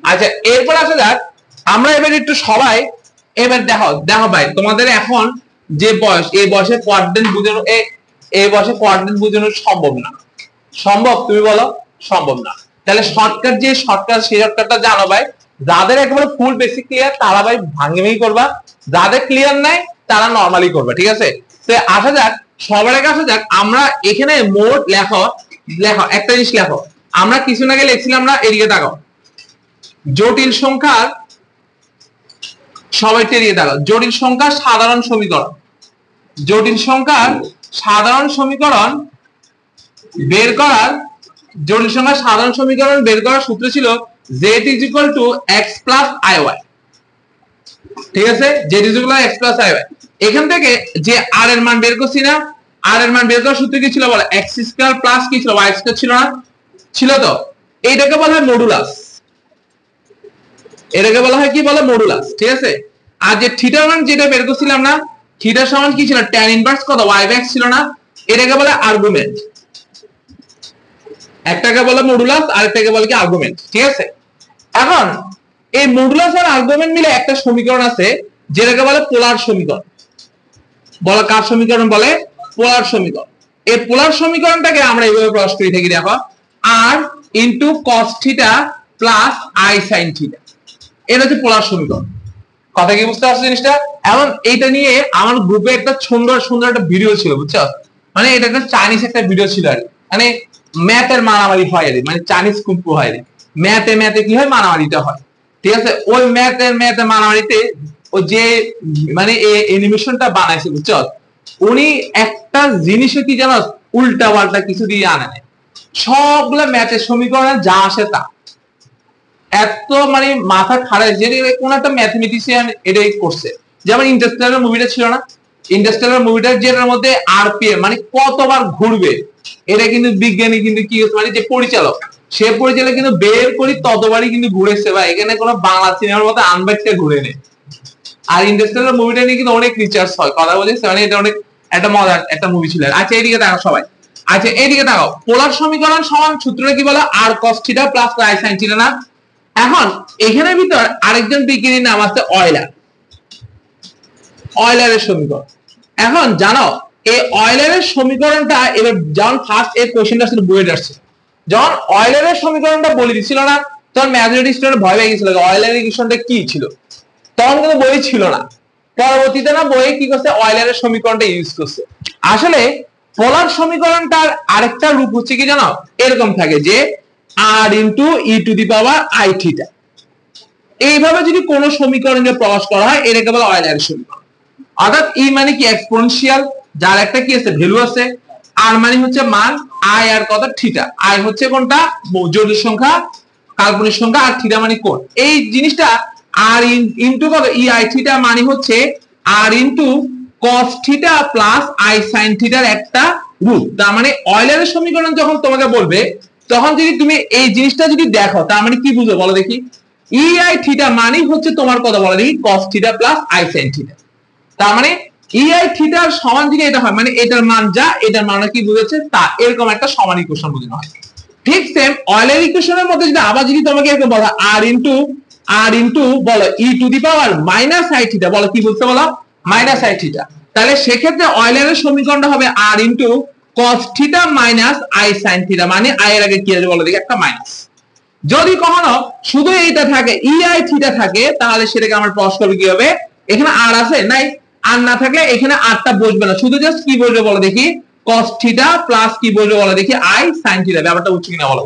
আচ্ছা এরপর আসা যাক, আমরা এবার একটু সবাই এবার দেখো ভাই তোমাদের এখন যে বয়স, এই বয়সে কোয়াড্রেন্ট বোঝানো, এই বয়সে কোয়াড্রেন্ট বোঝানো সম্ভব না, সম্ভব তুমি বলো সম্ভব না, তাহলে শর্টকাট সেই শর্টকাটটা জানো ভাই, যাদের একেবারে ফুল বেসিক ক্লিয়ার তারা ভাই ভাঙে করবা, যাদের ক্লিয়ার নাই তারা নরমালি করবা, ঠিক আছে, তো আসা যাক সবার আগে আসা যাক, আমরা এখানে মোট লেখো একটা জিনিস লেখো, আমরা কিছু আগে লিখছিলাম না, এদিকে তাকাও জটিল সংখ্যার, সবাই এদিকে তাকাও জটিল সংখ্যার সাধারণ সমীকরণ, জটিল সংখ্যার সাধারণ সমীকরণ বের করার, জটিল সংখ্যার সাধারণ সমীকরণ বের করার সূত্র ছিল z = x + iy, ঠিক আছে, z = x + iy, এখান থেকে যে r এর মান বের করছি না, r এর মান বের করার সূত্র কি ছিল বলো, x² প্লাস কি ছিল y² ছিল না, ছিল তো, এইটাকে বলা হয় মডুলাস, এটাকে বলা হয় কি বলে মডুলাস, ঠিক আছে, আর যে থিটার মান যেটা বের করছিলাম না, থিটা সমান কি ছিল tan ইনভার্স কত y/x ছিল না, এটাকে বলে আর্গুমেন্ট, একটাকে বলে মডুলাস আর একটাকে বলে কি আর্গুমেন্ট, ঠিক আছে, এখন এই মডুলাস আর আর্গুমেন্ট মিলে একটা সমীকরণ আছে যেটাকে বলে পোলার সমীকরণ, বলা কার সমীকরণ বলে পোলার সমীকরণ, এই পোলার সমীকরণটাকে আমরা এইভাবে প্রকাশ করি থাকি, দেখো r into cos theta plus i sin theta, এটা হচ্ছে পোলার সমীকরণ। কথা কি বুঝতে পারছো জিনিসটা? এখন এইটা নিয়ে আমার গ্রুপে একটা সুন্দর সুন্দর একটা ভিডিও ছিল, বুঝছো? মানে এটা একটা চাইনিজ একটা ভিডিও ছিল আর মানে ম্যাথের মারামারি হয় আর মানে চাইনিজ কুম্পু হয় রে, ম্যাথে কি হয়, মারামারিটা হয়, ঠিক আছে? ওই ম্যাথে মারামারিতে ও যে মানে অ্যানিমেশনটা বানাইছে, বুঝছো, উনি একটা জিনিসে কি জানো উল্টা পাল্টা কিছু দিয়ে আনে নাই, সবগুলা ম্যাথের সমীকরণে যা আসে তা, এত মানে মাথা খারাপ যে কোন একটা ম্যাথমেটিশিয়ান এটাই করছে। যেমন ইন্টারস্টেলার মুভিটা ছিল না, ইন্টারস্টেলার মুভিটার যেটার মধ্যে আরপিএম মানে কতবার ঘুরবে, এটা কিন্তু বিজ্ঞানী কিন্তু কি মানে যে পরিচালক, সে পরিচালক কিন্তু বের করি ততবারই কিন্তু ঘুরেছে ভাই, এখানে কোনো বাংলা সিনেমার মতো আনবাইটটা ঘুরে নেই। আর ইন্টারস্টেলার মুভিটা নিয়ে কিন্তু অনেক রিসার্চ হয়, কথা বলেছে মানে এটা অনেক একটা মজার একটা মুভি ছিল। আচ্ছা এইদিকে তাকাও সবাই, আচ্ছা এইদিকে তাকাও, পোলার সমীকরণ সমান সূত্রটা কি বলো, আর cos theta plus i sin theta না? এখন এখানের ভিতর আরেকজন বিজ্ঞানীর নাম আছে অয়লার, অয়লারের সমীকরণ। এখন জানো এই অয়লারের সমীকরণটা এবার যখন ফার্স্ট এই কোশ্চেনটা ছিল বইয়ে আসছে, যখন অয়লারের সমীকরণটা বলে দিছিল না, তখন ম্যাথমেটিক্স স্টুডেন্ট ভয় পেয়ে গেছিল অয়লারের ইকুয়েশনটা কি ছিল, তখন কিন্তু বই ছিল না। পরবর্তীতে না বইয়ে কি করছে, অয়লারের সমীকরণটা ইউজ করছে। আসলে পোলার সমীকরণটার আরেকটা রূপ হচ্ছে কি জানো, এরকম থাকে যে r into e two the power i theta, এইভাবে যদি কোন সমীকরণকে প্রকাশ করা হয় এটাকে বলা হয় অয়লারের সমীকরণ। অর্থাৎ e মানে কি এক্সপোনেনশিয়াল, যার একটা কি আছে ভ্যালু আছে, r মানে হচ্ছে মান, i আর কত থিটা, i হচ্ছে কোনটা জটিল সংখ্যা কাল্পনিক সংখ্যা, আর থিটা মানে কোণ। এই জিনিসটা r ইনটু কত e i থিটা মানে হচ্ছে r into cos theta plus i sin থিটার একটা রূপ। তার মানে অয়লারের সমীকরণ যখন তোমাকে বলবে তখন যদি তুমি এই জিনিসটা যদি দেখো, তার মানে কি বুঝো বলো দেখি, e i থিটা মানে হচ্ছে তোমার কথা বলো দেখি cos theta plus i sin theta. তার মানে e i থিটার সমান যদি এটা হয় মানে এটার মান যা, এটার মান কি বুঝাচ্ছে তা, এরকম একটা সমান ইকুয়েশন বোঝানো হয়। ঠিক সেম অয়লার ইকুয়েশনের মধ্যে যদি আবার যদি তোমাকে এরকম বলা r ইনটু বলো e two the power minus i theta, বলো কি বলতে বলো মাইনাস i থিটা, তাহলে সেক্ষেত্রে অয়লারের সমীকরণটা হবে r into cos theta minus i sin theta, মানে i এর আগে কি আছে বলো দেখি একটা মাইনাস। যদি কখনো শুধু এইটা থাকে e i থিটা থাকে তাহলে সেটাকে আমরা প্রকাশ করব কি হবে, এখানে r আছে নাই, আর না থাকলে এখানে rটা বসবে না, শুধু জাস্ট কি বসবে বলো দেখি cos থিটা প্লাস কি বসবে বলো দেখি i sin থিটা। ব্যাপারটা বুঝছো কিনা বলো,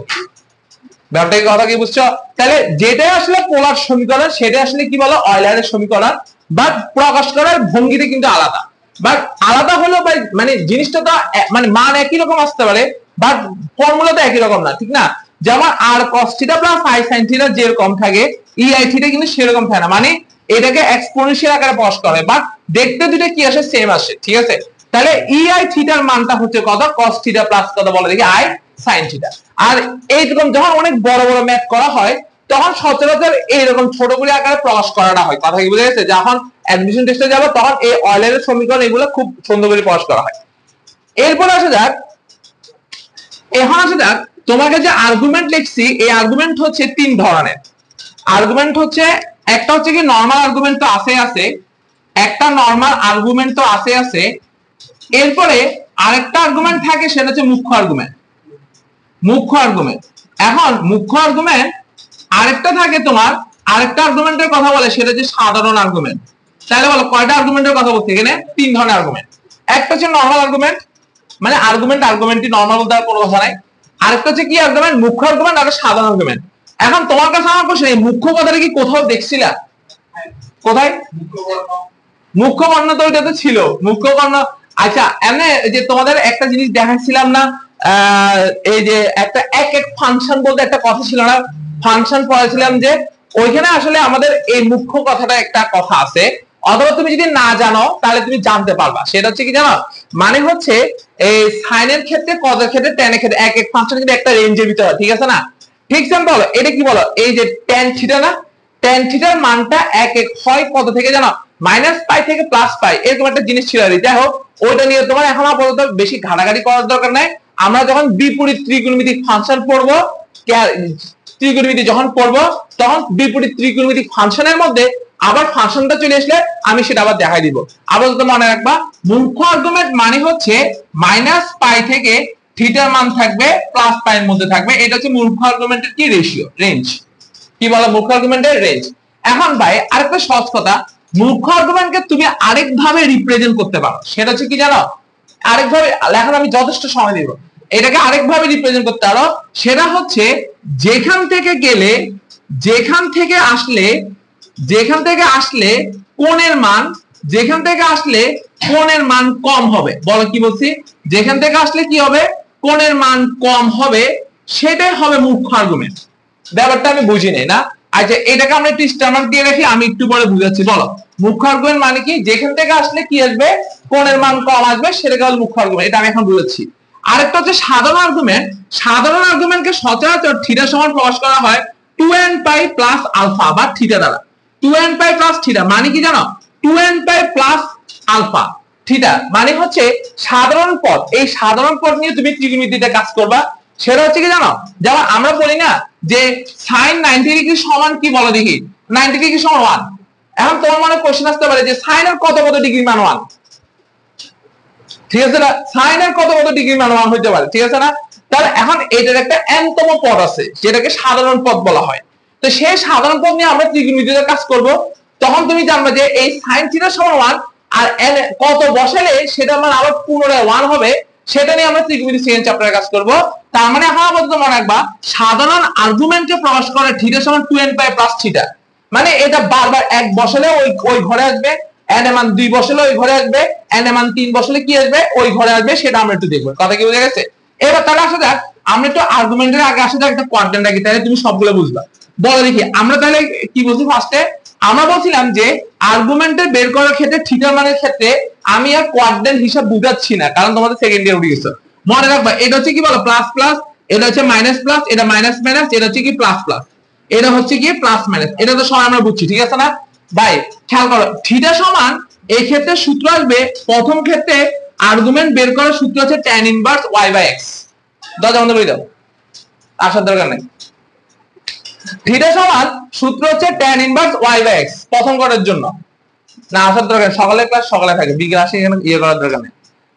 ব্যাপারটা কি কথা কি বুঝছো? তাহলে যেটাই আসলে পোলার সমীকরণ সেটা আসলে কি বলো অয়লারের সমীকরণ, বাট প্রকাশ করার ভঙ্গিতে কিন্তু আলাদা, বাট আলাদা হলো মানে জিনিসটা তো মানে মান একই রকম আসতে পারে বাট ফর্মুলা তো একই রকম না, ঠিক না? যেমন r cos theta plus i sin theta যেরকম থাকে e i থিটা কিন্তু সেরকম থাকে না, মানে এটাকে এক্সপোনেনশিয়াল আকারে প্রকাশ করে বাট দেখতে দুটো কি আসে সেম আসে, ঠিক আছে? তাহলে e i থিটার মানটা হচ্ছে কত, cos থিটা প্লাস কত বলো দেখি i sin থিটা। আর এইরকম যখন অনেক বড় বড় ম্যাথ করা হয় তখন সচরাচর এইরকম ছোট করে আকারে প্রকাশ করাটা হয়, কথা কি বুঝে গেছে? যখন অ্যাডমিশন টেস্টে যাবো তখন এই অয়লারের সমীকরণ এগুলো খুব সুন্দর করে প্রকাশ করা হয়। এরপর আসা যাক, এখন আসা যাক তোমাকে যে আর্গুমেন্ট লিখছি এই আর্গুমেন্ট হচ্ছে তিন ধরনের। আর্গুমেন্ট হচ্ছে একটা হচ্ছে কি নরমাল আর্গুমেন্ট তো আছে, একটা নরমাল আর্গুমেন্ট তো আছে, এরপরে আরেকটা আর্গুমেন্ট থাকে সেটা হচ্ছে মুখ্য আর্গুমেন্ট। এখন মুখ্য আর্গুমেন্ট আরেকটা থাকে তোমার, আরেকটা আর্গুমেন্টের কথা বলে সেটা হচ্ছে সাধারণ আর্গুমেন্ট। তাহলে বলো কয়টা আর্গুমেন্টের কথা বলছি এখানে, তিন ধরনের আর্গুমেন্ট। একটা হচ্ছে নরমাল আর্গুমেন্ট, মানে আর্গুমেন্টই নরমাল বলতে আর কোনো কথা নাই। আরেকটা হচ্ছে কি আর্গুমেন্ট, মুখ্য আর্গুমেন্ট, আর সাধারণ আর্গুমেন্ট। এখন তোমার কাছে আমার প্রশ্ন, এই মুখ্য কথাটা কি কোথাও দেখছিলা? কোথায় মুখ্য বর্ণ? তো ওইটাতে ছিল মুখ্য বর্ণ। আচ্ছা এমনি যে তোমাদের একটা জিনিস দেখাচ্ছিলাম না, এই যে একটা এক ফাংশন বলতে একটা কথা ছিল না, ফাংশন পড়াছিলাম যে ওইখানে আসলে আমাদের এই মুখ্য কথাটা একটা কথা আছে, অথবা তুমি যদি না জানো তাহলে তুমি জানতে পারবা। সেটা হচ্ছে কি জানো, মানে হচ্ছে এই সাইনের ক্ষেত্রে কজের ক্ষেত্রে ট্যানের ক্ষেত্রে এক ফাংশন কিন্তু একটা রেঞ্জের ভিতরে হয়, ঠিক আছে না? ঠিক সিম্পল, এটা কি বলো এই যে ট্যান থিটা না, ট্যান থিটার মানটা এক হয় কত থেকে জানো, মাইনাস পাই থেকে প্লাস পাই, এরকম একটা জিনিস ছিল। যাই হোক ওইটা নিয়ে তোমার এখন আপাতত বেশি ঘাটাঘাটি করার দরকার নাই। আমরা যখন বিপরীত ত্রিকোণমিতিক ফাংশন পড়বো, ত্রিকোণমিতি যখন পড়বো তখন বিপরীত ত্রিকোণমিতিক ফাংশনের মধ্যে আবার ফাংশনটা চলে আসলে আমি সেটা আবার দেখাই দিব। আপাতত মনে রাখবা মুখ্য আর্গুমেন্ট মানে হচ্ছে মাইনাস পাই থেকে থিটার মান থাকবে প্লাস পাইয়ের মধ্যে থাকবে। এটা হচ্ছে মুখ্য আর্গুমেন্টের কি রেশিও, রেঞ্জ। কি বলে মুখ্য আর্গুমেন্টের রেঞ্জ। এখন ভাই আরেকটা সহজ কথা, মুখ্য আর্গুমেন্টকে তুমি আরেকভাবে রিপ্রেজেন্ট করতে পারো, সেটা হচ্ছে কি জানো, আরেকভাবে লেখার আমি যথেষ্ট সময় দিব, এটাকে আরেকভাবে রিপ্রেজেন্ট করতে পারো, সেটা হচ্ছে যেখান থেকে গেলে, যেখান থেকে আসলে কোণের মান, যেখান থেকে আসলে কোণের মান কম হবে। বলো কি বলছি, যেখান থেকে আসলে কি হবে, কোণের মান কম হবে, সেটাই হবে মুখ্য আর্গুমেন্ট। ব্যাপারটা আমি বুঝি নাই না। আচ্ছা এটাকে আমরা একটু স্টার দিয়ে রাখি, আমি একটু পরে বুঝাচ্ছি। বলো মুখ্য আর্গুমেন্ট মানে কি, যেখান থেকে আসলে কি আসবে, কোণের মান কম আসবে, সেটাকে হলো মুখ্য আর্গুমেন্ট। এটা আমি এখন বুঝাচ্ছি। আরেকটা হচ্ছে সাধারণ আর্গুমেন্ট। সাধারণ আর্গুমেন্টকে সচরাচর থিটা সমান প্রকাশ করা হয় 2n পাই প্লাস আলফা বা থিটা দ্বারা। 2n পাই প্লাস থিটা মানে কি জানো, 2n পাই প্লাস আলফা থিটা মানে হচ্ছে সাধারণ পদ। এই সাধারণ পদ নিয়ে তুমি ত্রিকোণমিতিতে কাজ করবা। সেটা হচ্ছে কি জানো, যেমন আমরা বলি না যে sin 90 ডিগ্রি সমান কি, বলো দেখি 90 ডিগ্রি সমান 1। এখন তোমার মনে কোশ্চেন আসতে পারে যে sin এর কত কত ডিগ্রি মান 1, ঠিক আছে না, sin এর কত কত ডিগ্রি মান 1 হতে পারে, ঠিক আছে না। তাহলে এখন এটার একটা n-তম পদ আছে যেটাকে সাধারণ পদ বলা হয়। তো সেই সাধারণ পদ নিয়ে আমরা ত্রিকোণমিতিতে কাজ করব। তখন তুমি জানবে যে এই sin থিটা সমান 1 আর n কত বসালে সেটা মান আবার পুনরায় 1 হবে, সেটা নিয়ে আমরা ত্রিকোণমিতি সেকেন্ড চ্যাপ্টারে কাজ করব। তার মানে এখন আপাতত মনে রাখবা, সাধারণ আর্গুমেন্টকে প্রকাশ করে থিটা সমান 2n পাই প্লাস থিটা, মানে এটা বারবার এক বসালে ওই ঘরে আসবে, n এর মান 2 বসালে ওই ঘরে আসবে, n এর মান 3 বসালে কি আসবে, ওই ঘরে আসবে, সেটা আমরা একটু দেখব। কথা কি বুঝে গেছে? এবার তাহলে আসা যাক, আমরা একটু আর্গুমেন্টের আগে আসা যাক একটা কোয়াড্রেন্ট রাখি, তাহলে তুমি সবগুলো বুঝবা। বলো দেখি আমরা তাহলে কি বলছি ফার্স্টে, আমরা বলছিলাম যে আর্গুমেন্টে বের করার ক্ষেত্রে থিটা মানের ক্ষেত্রে আমি আর কোয়াড্রেন্ট হিসাব বুঝাচ্ছি না, কারণ তোমাদের সেকেন্ড ইয়ার উঠে গেছে। মনে রাখবা এটা হচ্ছে কি বলো প্লাস প্লাস, এটা হচ্ছে মাইনাস প্লাস, এটা মাইনাস মাইনাস, এটা হচ্ছে কি প্লাস প্লাস, এটা হচ্ছে কি প্লাস মাইনাস, এটা তো সবাই আমরা বুঝছি, ঠিক আছে না ভাই। খেয়াল করো থিটা সমান এই ক্ষেত্রে সূত্র আসবে, প্রথম ক্ষেত্রে আর্গুমেন্ট বের করার সূত্র হচ্ছে tan inverse y by x। দরজা বন্ধ করে দাও, আসার দরকার নেই। থিটা সমান সূত্র হচ্ছে tan inverse y by x প্রথম করার জন্য, না আসার দরকার, সকালে ক্লাস সকালে থাকে, বিকেল আসে এখানে ইয়ে করার দরকার নেই।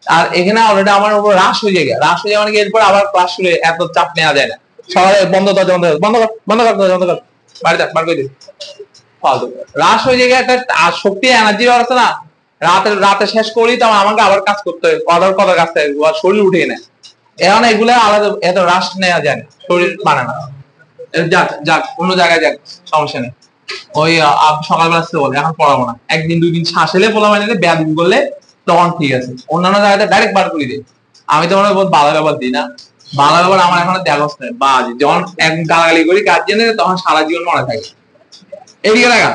আর এখানে অলরেডি আমার উপর রাশ হয়ে যায়, রাশ হয়ে যাওয়ার এরপর আবার ক্লাস শুরু, এত চাপ নেওয়া যায় না। সকালে বন্ধ দরজা বন্ধ বন্ধ কর, বন্ধ কর দরজা বন্ধ কর, বাড়ি যাক, বার করে দিই। ফালতু রাশ হয়ে যায়, একটা শক্তি এনার্জি আছে না, রাতে শেষ করি তো আমাকে আবার কাজ করতে হয়, কত কাজ থাকে, শরীর উঠে নেয়। এখন এগুলো আলাদা, এত রাশ নেওয়া যায় না, শরীর মানে না। যাক যাক অন্য জায়গায় যাক, সমস্যা নেই। ওই সকালবেলা আসতে বলে, এখন পড়াবো না, একদিন দুই দিন শ্বাস এলে পোলা মানে ব্যায়াম করলে তখন ঠিক আছে, অন্যান্য জায়গাতে ডাইরেক্ট বার করে দিই। আমি তোমার বাধা ব্যাপার দিই না, বাধা ব্যাপার আমার এখন দেখাস নেই, বাজ যখন একদিন গালাগালি করি কাজ জেনে তখন সারা জীবন মনে থাকে। এদিকে দেখা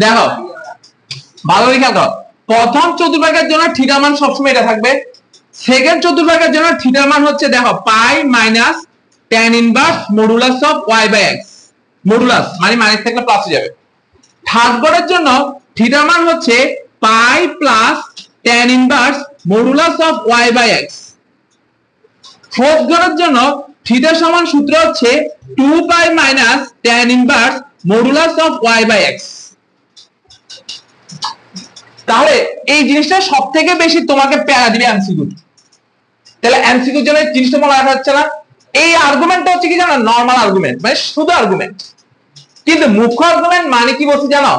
দেখো ভালো করে খেয়াল করো, প্রথম চতুর্ভাগের জন্য থিটা মান সবসময় এটা থাকবে, সেকেন্ড চতুর্ভাগের জন্য থিটার মান হচ্ছে দেখো pi minus tan inverse modulus of y by x, modulus মানে মাইনাস থেকে প্লাস হয়ে যাবে। থার্ড গড়ের জন্য থিটার মান হচ্ছে pi plus tan inverse modulus of y by x। Fourth গড়ের জন্য থিটা সমান সূত্র হচ্ছে 2 pi minus tan inverse modulus of y by x। তাহলে এই জিনিসটা সবথেকে বেশি তোমাকে প্যারা দিবে এমসিকিউ। তাহলে এমসিকিউর জন্য এই জিনিসটা মনে রাখা হচ্ছে না। এই আর্গুমেন্টটা হচ্ছে কি জানো, নরমাল আর্গুমেন্ট মানে শুধু আর্গুমেন্ট, কিন্তু মুখ্য আর্গুমেন্ট মানে কি বলছি জানো,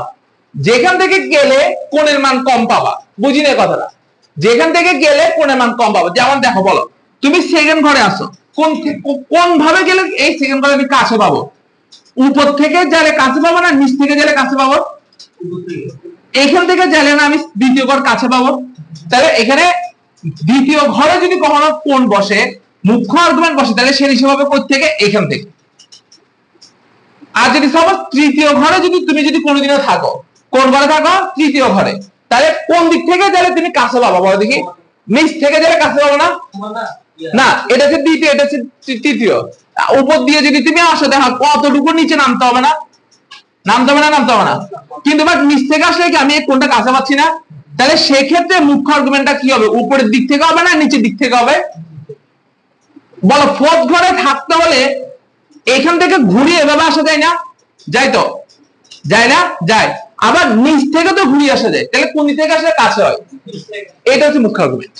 যেখান থেকে গেলে কোণের মান কম পাবা। বুঝি না কথাটা, যেখান থেকে গেলে কোণের মান কম পাবা। যেমন দেখো, বলো তুমি সেকেন্ড ঘরে আসো, কোন ভাবে গেলে এই সেকেন্ড ঘরে আমি কাছে পাবো? উপর থেকে গেলে কাছে পাবো না নিচ থেকে গেলে কাছে পাবো? এখান থেকে গেলে না আমি দ্বিতীয় ঘর কাছে পাবো। তাহলে এখানে দ্বিতীয় ঘরে যদি কখনো কোণ বসে, মুখ্য আর্গুমেন্ট বসে, তাহলে সে হিসেবে হবে কোথা থেকে? এখান থেকে। আর যদি সাপোজ তৃতীয় ঘরে যদি তুমি যদি কোনোদিনও থাকো, কোন ঘরে থাকো? তৃতীয় ঘরে, তাহলে কোন দিক থেকে গেলে তুমি কাছে পাবো বলো দেখি? নিচ থেকে গেলে কাছে পাবো না? না, এটা হচ্ছে দ্বিতীয়, এটা হচ্ছে তৃতীয়। উপর দিয়ে যদি তুমি আসো, দেখো কতটুকু নিচে নামতে হবে না? নামতে হবে না? নামতে হবে না। কিন্তু বাট নিচ থেকে আসলে কি আমি কোনটা কাছে পাচ্ছি না? তাহলে সেক্ষেত্রে মুখ্য আর্গুমেন্টটা কি হবে? উপরের দিক থেকে হবে না নিচের দিক থেকে হবে? বলো ফোর্থ ঘরে থাকতে হলে এখান থেকে ঘুরিয়ে এভাবে আসা যায় না? যায় তো? যায় না? যায়। আবার নিচ থেকে তো ঘুরিয়ে আসা যায়, তাহলে কোন দিক থেকে আসলে কাছে হয়? এটা হচ্ছে মুখ্য আর্গুমেন্ট।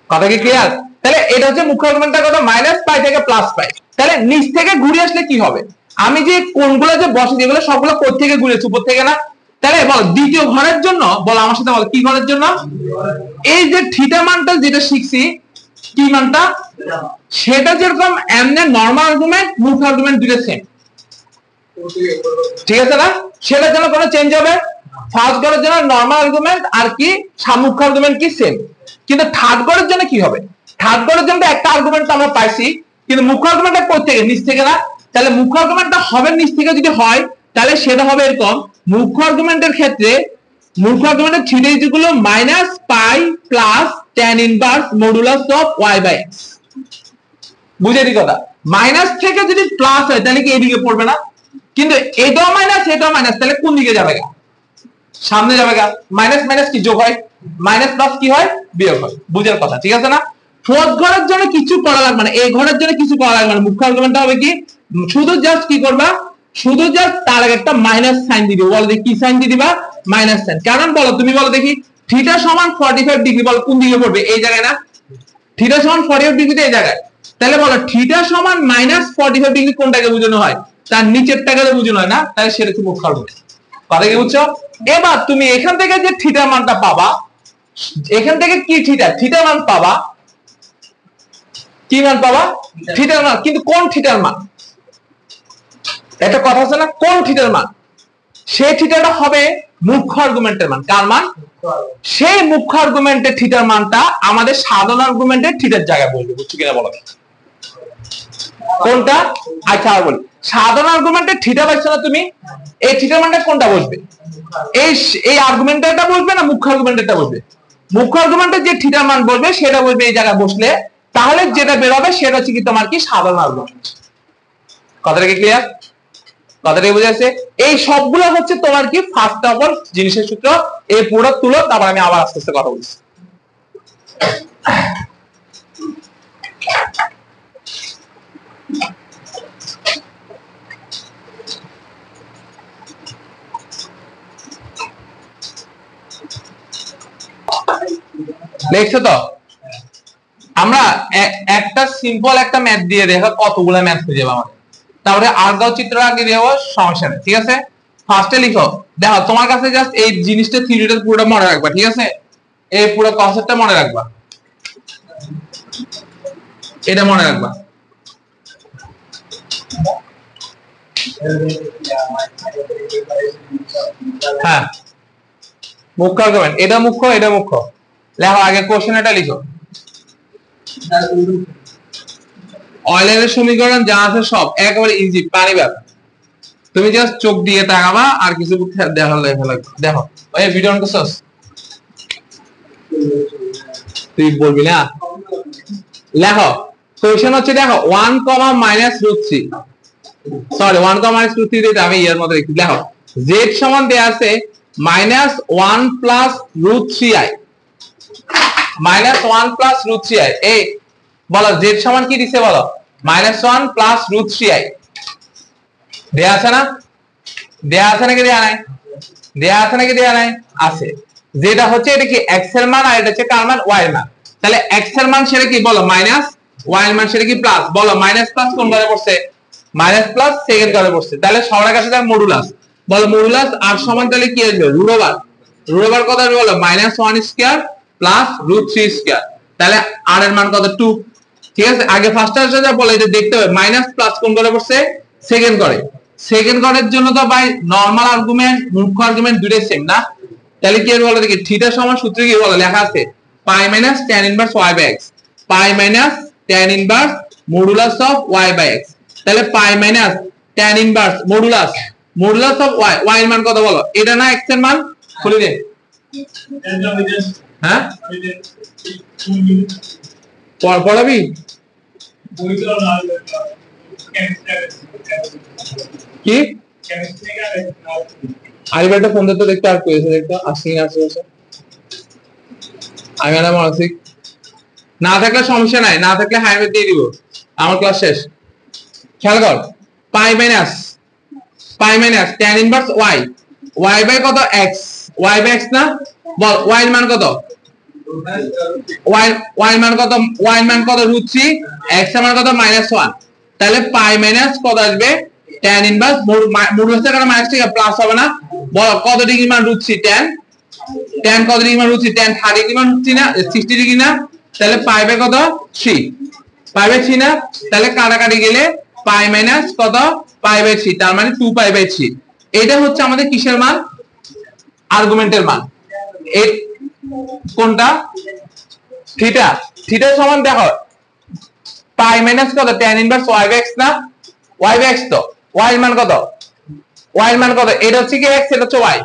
কথা কি ক্লিয়ার? তাহলে এটা হচ্ছে মুখ্য আর্গুমেন্টটা কত, মাইনাস পাই থেকে প্লাস পাই। তাহলে নিচ থেকে ঘুরে আসলে কি হবে, আমি যে কোনগুলো যে বসে যেগুলো সবগুলো কোথা থেকে ঘুরেছে, উপর থেকে না। তাহলে বল দ্বিতীয় ঘরের জন্য, বল আমার সাথে বল কি ঘরের জন্য, এই যে থিটা মানটা যেটা শিখছি, কি মানটা, সেটা যেরকম এমনি নরমাল আর্গুমেন্ট মুখ্য আর্গুমেন্ট দুটো সেম, ঠিক আছে না, সেটার জন্য কোনো চেঞ্জ হবে। ফার্স্ট ঘরের জন্য নরমাল আর্গুমেন্ট আর কি মুখ্য আর্গুমেন্ট কি সেম, কিন্তু থার্ড ঘরের জন্য কি হবে, থার্ড ঘরের জন্য একটা আর্গুমেন্ট আমরা পাইছি, কিন্তু মুখ্য আর্গুমেন্টটা কোথা থেকে, নিচ থেকে না। তাহলে মুখ্য আর্গুমেন্টটা হবে নিচ থেকে, যদি হয় তাহলে সেটা হবে এরকম, মুখ্য আর্গুমেন্টের ক্ষেত্রে মুখ্য আর্গুমেন্টের theta is equal minus pi plus tan inverse modulus of y by x। বুঝেছি কথা, মাইনাস থেকে যদি প্লাস হয় তাহলে কি এদিকে পড়বে না, কিন্তু এটাও মাইনাস এটাও মাইনাস, তাহলে কোন দিকে যাবে গা, সামনে যাবে গা। মাইনাস মাইনাস কি যোগ হয়, মাইনাস প্লাস কি হয় বিয়োগ হয়, বুঝার কথা, ঠিক আছে না। ফোর্থ ঘরের জন্য কিছু করা লাগবে না, এই ঘরের জন্য কিছু করা লাগবে না, মুখ্য আর্গুমেন্টটা হবে কি, শুধু জাস্ট কি করবা, শুধু জাস্ট তার আগে একটা মাইনাস সাইন দিয়ে দিবা, বলো দেখি কি সাইন দিয়ে দিবা, মাইনাস সাইন। কারণ বলো তুমি বলো দেখি, থিটা সমান 45 ডিগ্রি, বলো কোন দিকে পড়বে, এই জায়গায় না, থিটা সমান 45 ডিগ্রিতে এই জায়গায়। তাহলে বলো থিটা সমান মাইনাস 45 ডিগ্রি কোনটাকে বোঝানো হয়, তার নিচেরটাকে বোঝানো হয় না, তাহলে সেটা কি মুখ্য আর্গুমেন্ট, কথা কি বুঝছো। এবার তুমি এখান থেকে যে থিটার মানটা পাবা, এখান থেকে কি থিটার মান পাবা, কি মান পাবা, থিটার মান, কিন্তু কোন থিটার মান, একটা কথা আছে না, কোন থিটার মান, সেই থিটাটা হবে মুখ্য আর্গুমেন্টের মান, কার মান, সেই মুখ্য আর্গুমেন্টের থিটার মানটা আমাদের সাধারণ আর্গুমেন্টের থিটার জায়গায় বলবে, বুঝছো কিনা বলো কোনটা। আচ্ছা আর বলি, সাধারণ আর্গুমেন্টের থিটা পাইছো না তুমি, এই থিটার মানটা কোনটা বসবে, এই আর্গুমেন্টটা বসবে না মুখ্য আর্গুমেন্টটা বসবে, মুখ্য আর্গুমেন্টের যে থিটার মান বসবে সেটা বসবে এই জায়গায় বসলে, তাহলে যেটা বের হবে সেটা হচ্ছে কি তোমার কি সাধারণ আর্গুমেন্ট। কথাটা কি ক্লিয়ার, কথাটা কি বুঝে আসছে। এই সবগুলো হচ্ছে তোমার কি ফার্স্ট অফ অল জিনিসের সূত্র, এই পুরো তুলো, তারপর আমি আবার আস্তে আস্তে কথা বলছি। দেখছো তো, আমরা একটা সিম্পল একটা ম্যাথ দিয়ে দেখো কতগুলো ম্যাথ খুঁজে পাবো আমাদের, তারপরে আর্গাও চিত্র আগে দেবো, সমস্যা নেই, ঠিক আছে। ফার্স্টে লিখো, দেখো তোমার কাছে জাস্ট এই জিনিসটা থিওরিটা পুরোটা মনে রাখবা, ঠিক আছে, এই পুরো কনসেপ্টটা মনে রাখবা, এটা মনে রাখবা। হ্যাঁ মুখ্য আর্গুমেন্ট, এটা মুখ্য এটা মুখ্য, লেখো আগে কোশ্চেন এটা লিখো। অয়েলের সমীকরণ যা আছে সব একেবারে ইজি, পানি ব্যাপার, তুমি জাস্ট চোখ দিয়ে তাকাবা আর কিছু দেখো, দেখো ওই ভিডিও অন করছস, তুই বলবি না, লেখো কোশ্চেন হচ্ছে, দেখো 1, -√3, সরি 1, -√3 দিতে আমি এর মধ্যে লিখি, দেখো z সমান দেয়া আছে -1 + √3i, -1 + √3i, এই বলো z সমান কি দিছে বলো, -1 + √3i দেয়া আছে না, দেয়া আছে নাকি দেয়া নাই, দেয়া আছে নাকি দেয়া নাই, আছে। যেটা হচ্ছে এটা কি x এর মান আর এটা হচ্ছে কার মান, y এর মান। তাহলে x এর মান সেটা কি বলো মাইনাস, y এর মান সেটা কি প্লাস, বলো মাইনাস প্লাস কোন ঘরে পড়ছে, মাইনাস প্লাস সেকেন্ড ঘরে পড়ছে, তাহলে সবার কাছে তার মডুলাস, বলো মডুলাস r সমান তাহলে কি আসবে, রুট ওভার কত আসবে বলো, -1² + √3², তাহলে r এর মান কত 2, ঠিক আছে। আগে ফার্স্ট আসলে যা বলে এটা দেখতে হবে, মাইনাস প্লাস কোন ঘরে পড়ছে, সেকেন্ড ঘরে, সেকেন্ড ঘরের জন্য তো ভাই নরমাল আর্গুমেন্ট মুখ্য আর্গুমেন্ট দুটোই সেম না, তাহলে কি বলো দেখি, থিটা সমান সূত্র কি বলো, লেখা আছে pi minus tan inverse y by x, pi minus tan inverse modulus of y by x, তাহলে pi minus tan inverse modulus of y, y এর মান কত বলো, এটা না x এর মান, খুলে দে, হ্যাঁ পড়াবি কি, আরিবারটা ফোন দিতে দেখতে, আর কইছে দেখতে আসি আমি ম্যাডাম মানসিক না থাকলে সমস্যা নাই, না থাকলে হাইওয়ে দিয়ে দিব, আমার ক্লাস শেষ। খেয়াল কর, pi minus tan inverse y, y by কত x, y বাই x না, বল y এর মান কত, y মান কত, y মান কত √3, x এর মান কত -1, তাহলে পাই মাইনাস কত আসবে tan ইনভার্স মডুলাসের কারণে মাইনাস থেকে প্লাস হবে না, বলো কত ডিগ্রি মান √3, tan কত ডিগ্রি মান √3, tan 30 ডিগ্রি মান √3 না 60 ডিগ্রি না, তাহলে পাইবে কত 3, পাইবে 3 না, তাহলে কাটাকাটি গেলে পাই মাইনাস কত পাইবে 3, তার মানে 2π/3। এটা হচ্ছে আমাদের কিসের মান, আর্গুমেন্টের মান। এই কোনটা থিটা, থিটা সমান দেখো পাই মাইনাস কত tan ইনভার্স y/x না, y/x তো y এর মান কত, y এর মান কত, এটা হচ্ছে কি x, এটা হচ্ছে y,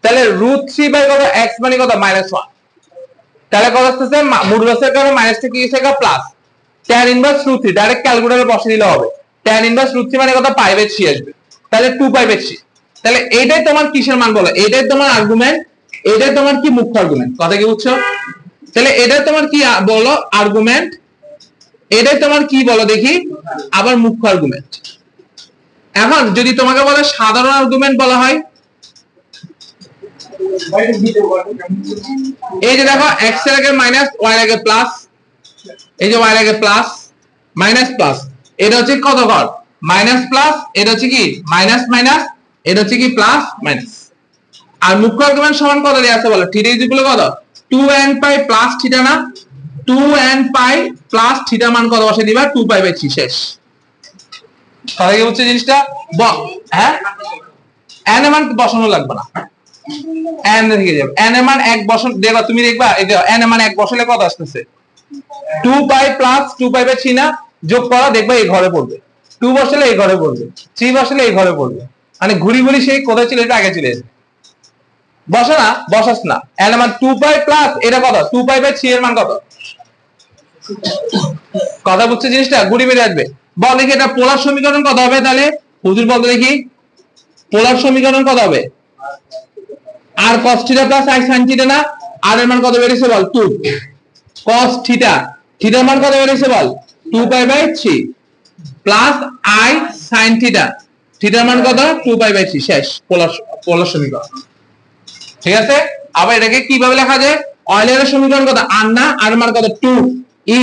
তাহলে √3 বাই কত x মানে কত -1, তাহলে কত আসছে মডুলাসের কারণে মাইনাস থেকে কি এসে প্লাস, tan ইনভার্স √3 ডাইরেক্ট ক্যালকুলেটরে বসিয়ে দিলে হবে, tan ইনভার্স √3 মানে কত π/3 আসবে, তাহলে 2π/3। তাহলে এইটাই তোমার কিসের মান বলো, এইটাই তোমার আর্গুমেন্ট, এইটাই তোমার কি মুখ্য আর্গুমেন্ট, কথা কি বুঝছো? তাহলে এটাই তোমার কি বলো আর্গুমেন্ট, এটাই তোমার কি বলো দেখি আবার মুখ্য আর্গুমেন্ট। এখন যদি তোমাকে বলে সাধারণ আর্গুমেন্ট বলা হয়, এই যে দেখো x এর আগে মাইনাস y এর আগে প্লাস, এই যে y এর আগে প্লাস মাইনাস প্লাস, এটা হচ্ছে কত ঘর মাইনাস প্লাস, এটা হচ্ছে কি মাইনাস মাইনাস, এটা হচ্ছে কি প্লাস মাইনাস। আর মুখ্য আর্গুমেন্ট সমান কত দেয়া আছে বলো, থিটা ইজ ইকুয়াল কত 2n পাই প্লাস থিটা না, 2n পাই প্লাস থিটা মান কত বসে দিবা 2π/3 শেষ। তাহলে কি হচ্ছে জিনিসটা, হ্যাঁ n এর মান বসানো লাগবে না, n থেকে যাবে, n এর মান 1 বসান দেখবা, তুমি দেখবা এই যে n এর মান 1 বসালে কত আসছে 2π প্লাস 2π/3 না, যোগ করা দেখবা এই ঘরে পড়বে, 2 বসালে এই ঘরে পড়বে, 3 বসালে এই ঘরে পড়বে, মানে ঘুরি ঘুরি সেই কোথায় ছিল এটা আগে চলে আসবে, বসা না বসাস না, n এর মান 2π প্লাস এটা কত 2π/3 এর মান কত, কথা বুঝছে জিনিসটা, ঘুরি বেরিয়ে আসবে। বল দেখি এটা পোলার সমীকরণ কত হবে, তাহলে হুজুর বলতে দেখি পোলার সমীকরণ কত হবে, আর cos theta plus i sin theta না, আর এর মান কত বেরিয়েছে বল 2, cos থিটা, থিটার মান কত বেরিয়েছে বল 2π/3 প্লাস i sin থিটা, থিটার মান কত 2π/3 শেষ, পোলার সমীকরণ। ঠিক আছে, আবার এটাকে কিভাবে লেখা যায়, অয়েলারের সমীকরণ কত আর না, আর মান কত 2 e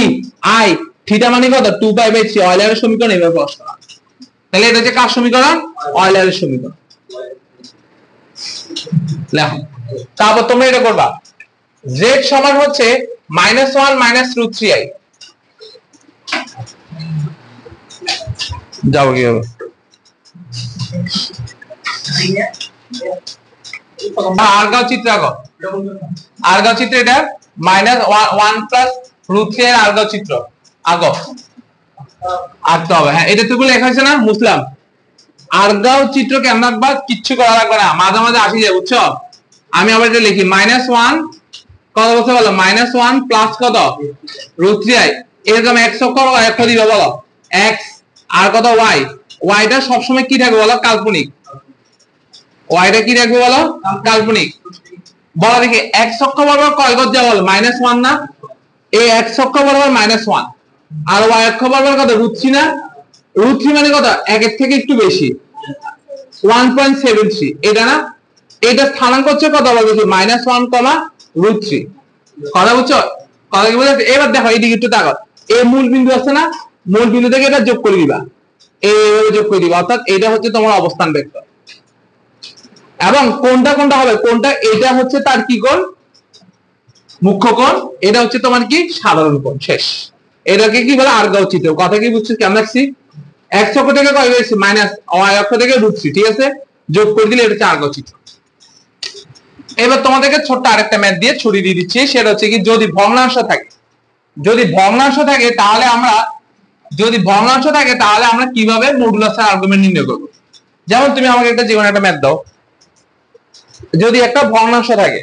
i থিটা মানে কত 2π/3, অয়েলারের সমীকরণ এভাবে প্রকাশ করা। তাহলে এটা হচ্ছে কার সমীকরণ, অয়েলারের সমীকরণ লেখো। তারপর তোমরা এটা করবা z সমান হচ্ছে -1 √3i, যাও কি হবে আরগাও চিত্র আগো, আরগাও চিত্র এটা -1 √3 এর আরগাও চিত্র আগো আঁকতে হবে। হ্যাঁ এটা তো লেখা আছে না মুসলাম, আরগাও চিত্র কেমন আঁকবা কিচ্ছু করা লাগবে না, মাঝে মাঝে আসি যায় বুঝছো। আমি আবার এটা লিখি -1 কত বলতে বলো -1 প্লাস কত √3i, এরকম x অক্ষ y অক্ষ দিবে বলো x, আর কত y, y টা সবসময় কি থাকবে বলো কাল্পনিক, y টা কি রাখবে বলো কাল্পনিক। বলো দেখি x অক্ষ বরাবর কয় গজ যা বলো -1 না, এই x অক্ষ বরাবর -1 আর y অক্ষ বরাবর কত √3 না, √3 মানে কত 1 এর থেকে একটু বেশি 1.73, এটা না, এটা স্থানাঙ্ক হচ্ছে কত বলবে -1, √3, কথা বুঝছো, কথা কি বুঝছো। এবার দেখো এই দিকে একটু তাকাও, এই মূল বিন্দু আছে না, মূল বিন্দু থেকে এটা যোগ করে দিবা, এইভাবে যোগ করে দিবা, অর্থাৎ এটা হচ্ছে তোমার অবস্থান ভেক্টর। এবং কোনটা কোনটা হবে, কোনটা এটা হচ্ছে তার কি কোণ মুখ্য কোণ, এটা হচ্ছে তোমার কি সাধারণ কোণ, শেষ। এটাকে কি বলে আরগাও চিত্র, কথা কি বুঝছিস কেমন লাগছি, x অক্ষ থেকে কয় বেরিয়েছে মাইনাস, y অক্ষ থেকে √3, ঠিক আছে, যোগ করে দিলে এটা হচ্ছে আরগাও চিত্র। এবার তোমাদেরকে ছোট্ট আরেকটা ম্যাথ দিয়ে ছড়িয়ে দিয়ে দিচ্ছি, সেটা হচ্ছে কি যদি ভগ্নাংশ থাকে, যদি ভগ্নাংশ থাকে তাহলে আমরা, যদি ভগ্নাংশ থাকে তাহলে আমরা কিভাবে মডুলাসের আর্গুমেন্ট নির্ণয় করব। যেমন তুমি আমাকে একটা জীবনে একটা ম্যাথ দাও, যদি একটা ভগ্নাংশ থাকে,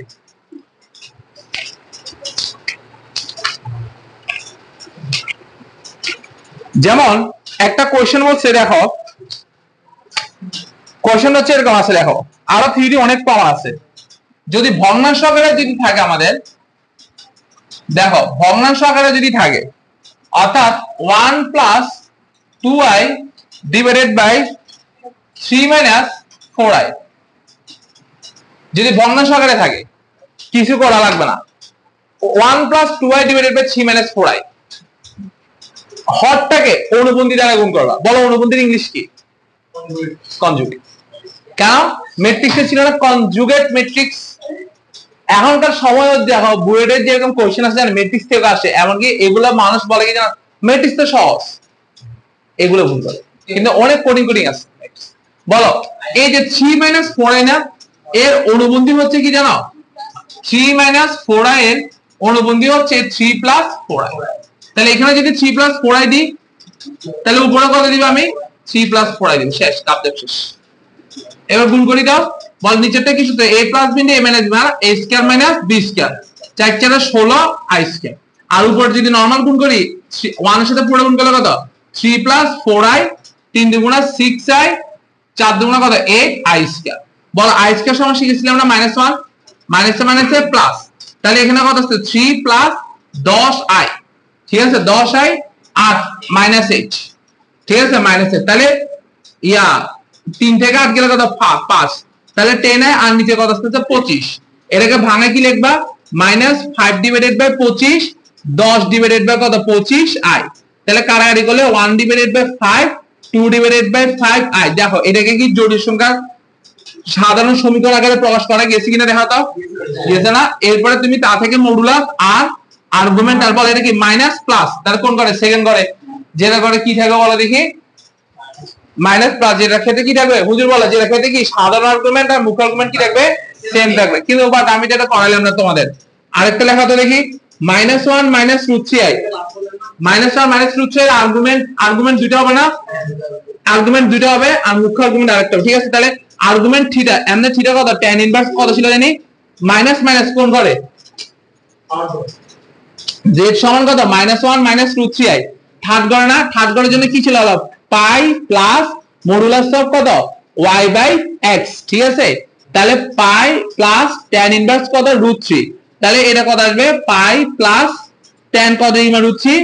যেমন একটা কোশ্চেন বলছে দেখো, কোশ্চেন হচ্ছে এরকম আছে দেখো, আরো থিওরি অনেক পাওয়া আছে, যদি ভগ্নাংশ আকারে যদি থাকে আমাদের, দেখো ভগ্নাংশ আকারে যদি থাকে অর্থাৎ 1 plus 2i divided by 3 minus 4i, যদি ভগ্নাংশ আকারে থাকে কিছু করা লাগবে না, 1 plus 2i divided by 3 minus 4i। হরটাকে অনুবন্ধী দ্বারা গুণ করবা। বলো অনুবন্ধীর ইংলিশ কি? কনজুগেট। কেন? ম্যাট্রিক্সে ছিল না কনজুগেট ম্যাট্রিক্স। এখনকার সময় দেখো বুয়েটের যেরকম কোশ্চেন আছে ম্যাট্রিক্স থেকে আসে, এমনকি এগুলা মানুষ বলে কি জানো ম্যাট্রিক্স তো সহজ, এগুলো ভুল করে, কিন্তু অনেক কোডিং আছে। বলো এই যে 3 মাইনাস 4i না, এর অনুবন্ধী হচ্ছে কি জানো? 3 মাইনাস 4i এর অনুবন্ধী হচ্ছে 3 প্লাস 4i। তাহলে এখানে যদি 3 প্লাস 4i দিই, তাহলে উপরে কত দিব আমি? 3 প্লাস 4i দিব। শেষ, কাপদেব শেষ। এবার গুণ করি দাও। বল নিচেরটা কি সূত্র? a plus b a minus b a square minus b square, 4 4 16 i square. আর উপরে যদি নরমাল গুণ করি 1 এর সাথে 4 গুণ করলে কত? 3 প্লাস 4i, 3 দুগুণা 6i, 4 দুগুণা কত? 8i square. Ball i square সমান শিখেছিলাম আমরা -1, মাইনাসে মাইনাসে প্লাস, তাহলে এখানে কত আছে? 3 প্লাস 10i, ঠিক আছে 10i 8 মাইনাস 8, ঠিক আছে মাইনাস 8। তাহলে 3 থেকে 8 গেলে কত? 5, তাহলে 10i আর নিচে কত আসছে? 25। এটাকে ভাঙা কি লিখবা? -5 ডিভাইডেড বাই 25, 10 ডিভাইডেড বাই কত? 25i। তাহলে কারাগারি করলে 1 divided by 5, 2 divided by 5i। দেখো এটাকে কি জটিল সংখ্যার সাধারণ সমীকরণ আকারে প্রকাশ করা গেছে কিনা দেখা দাও, গেছে না? এরপরে তুমি তা থেকে মডুলাস আর আর্গুমেন্ট আর বল এটা কি মাইনাস প্লাস, তার কোন করে? সেকেন্ড করে। যেটা করে কি থাকবে বলো দেখি? Minus plus. যেটা ক্ষেত্রে কি থাকবে হুজুর বলে? যেটা ক্ষেত্রে কি সাধারণ আর্গুমেন্ট আর মুখ্য আর্গুমেন্ট কি থাকবে? সেম থাকবে। কিন্তু বাট আমি যেটা করাইলাম না তোমাদের, আরেকটা লেখা তো দেখি। -1 মাইনাস √3i, -1 মাইনাস √3i এর আর্গুমেন্ট দুটো হবে না? আর্গুমেন্ট দুটো হবে আর মুখ্য আর্গুমেন্ট আরেকটা, ঠিক আছে? তাহলে আর্গুমেন্ট থিটা, এমনি থিটা কত? tan ইনভার্স কত ছিল জানি? মাইনাস মাইনাস কোন করে? z সমান কত? -1 মাইনাস √3i। থার্ড করে না? থার্ড করার জন্য কি ছিল? পাই প্লাস মডুলাস অফ কত? y বাই x, ঠিক আছে? তাহলে পাই প্লাস tan ইনভার্স কত? √3। তাহলে এটা কত আসবে? পাই প্লাস tan কত √3,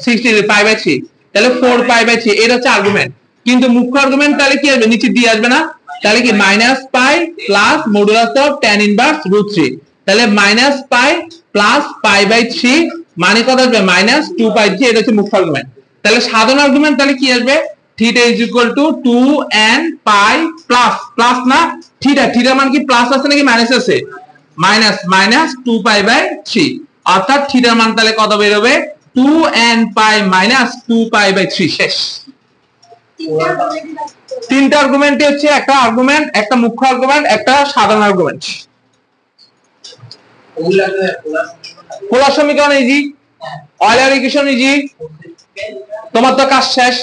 60 পাই বাই 3, তাহলে 4 পাই বাই 3। এটা হচ্ছে আর্গুমেন্ট। কিন্তু মুখ্য আর্গুমেন্ট তাহলে কি আসবে? নিচে দিয়ে আসবে না? তাহলে কি minus pi plus modulus of tan inverse √3, তাহলে minus pi plus pi by 3 মানে কত আসবে? -2 পাই 3। এটা হচ্ছে মুখ্য আর্গুমেন্ট। তাহলে সাধারণ আর্গুমেন্ট তাহলে কি আসবে? Theta is equal to 2n pi plus plus না থিটা, থিটা মান কি প্লাস আছে নাকি মাইনাস আছে? মাইনাস 2 পাই বাই 3, অর্থাৎ থিটার মান তাহলে কত বের হবে? 2n pi minus 2 pi by 3। শেষ। তিনটা আর্গুমেন্ট হচ্ছে একটা আর্গুমেন্ট, একটা মুখ্য আর্গুমেন্ট, একটা সাধারণ আর্গুমেন্ট। পোলার সমীকরণ ইজি, অয়েলার ইকুয়েশন ইজি, তোমার তো কাজ শেষ।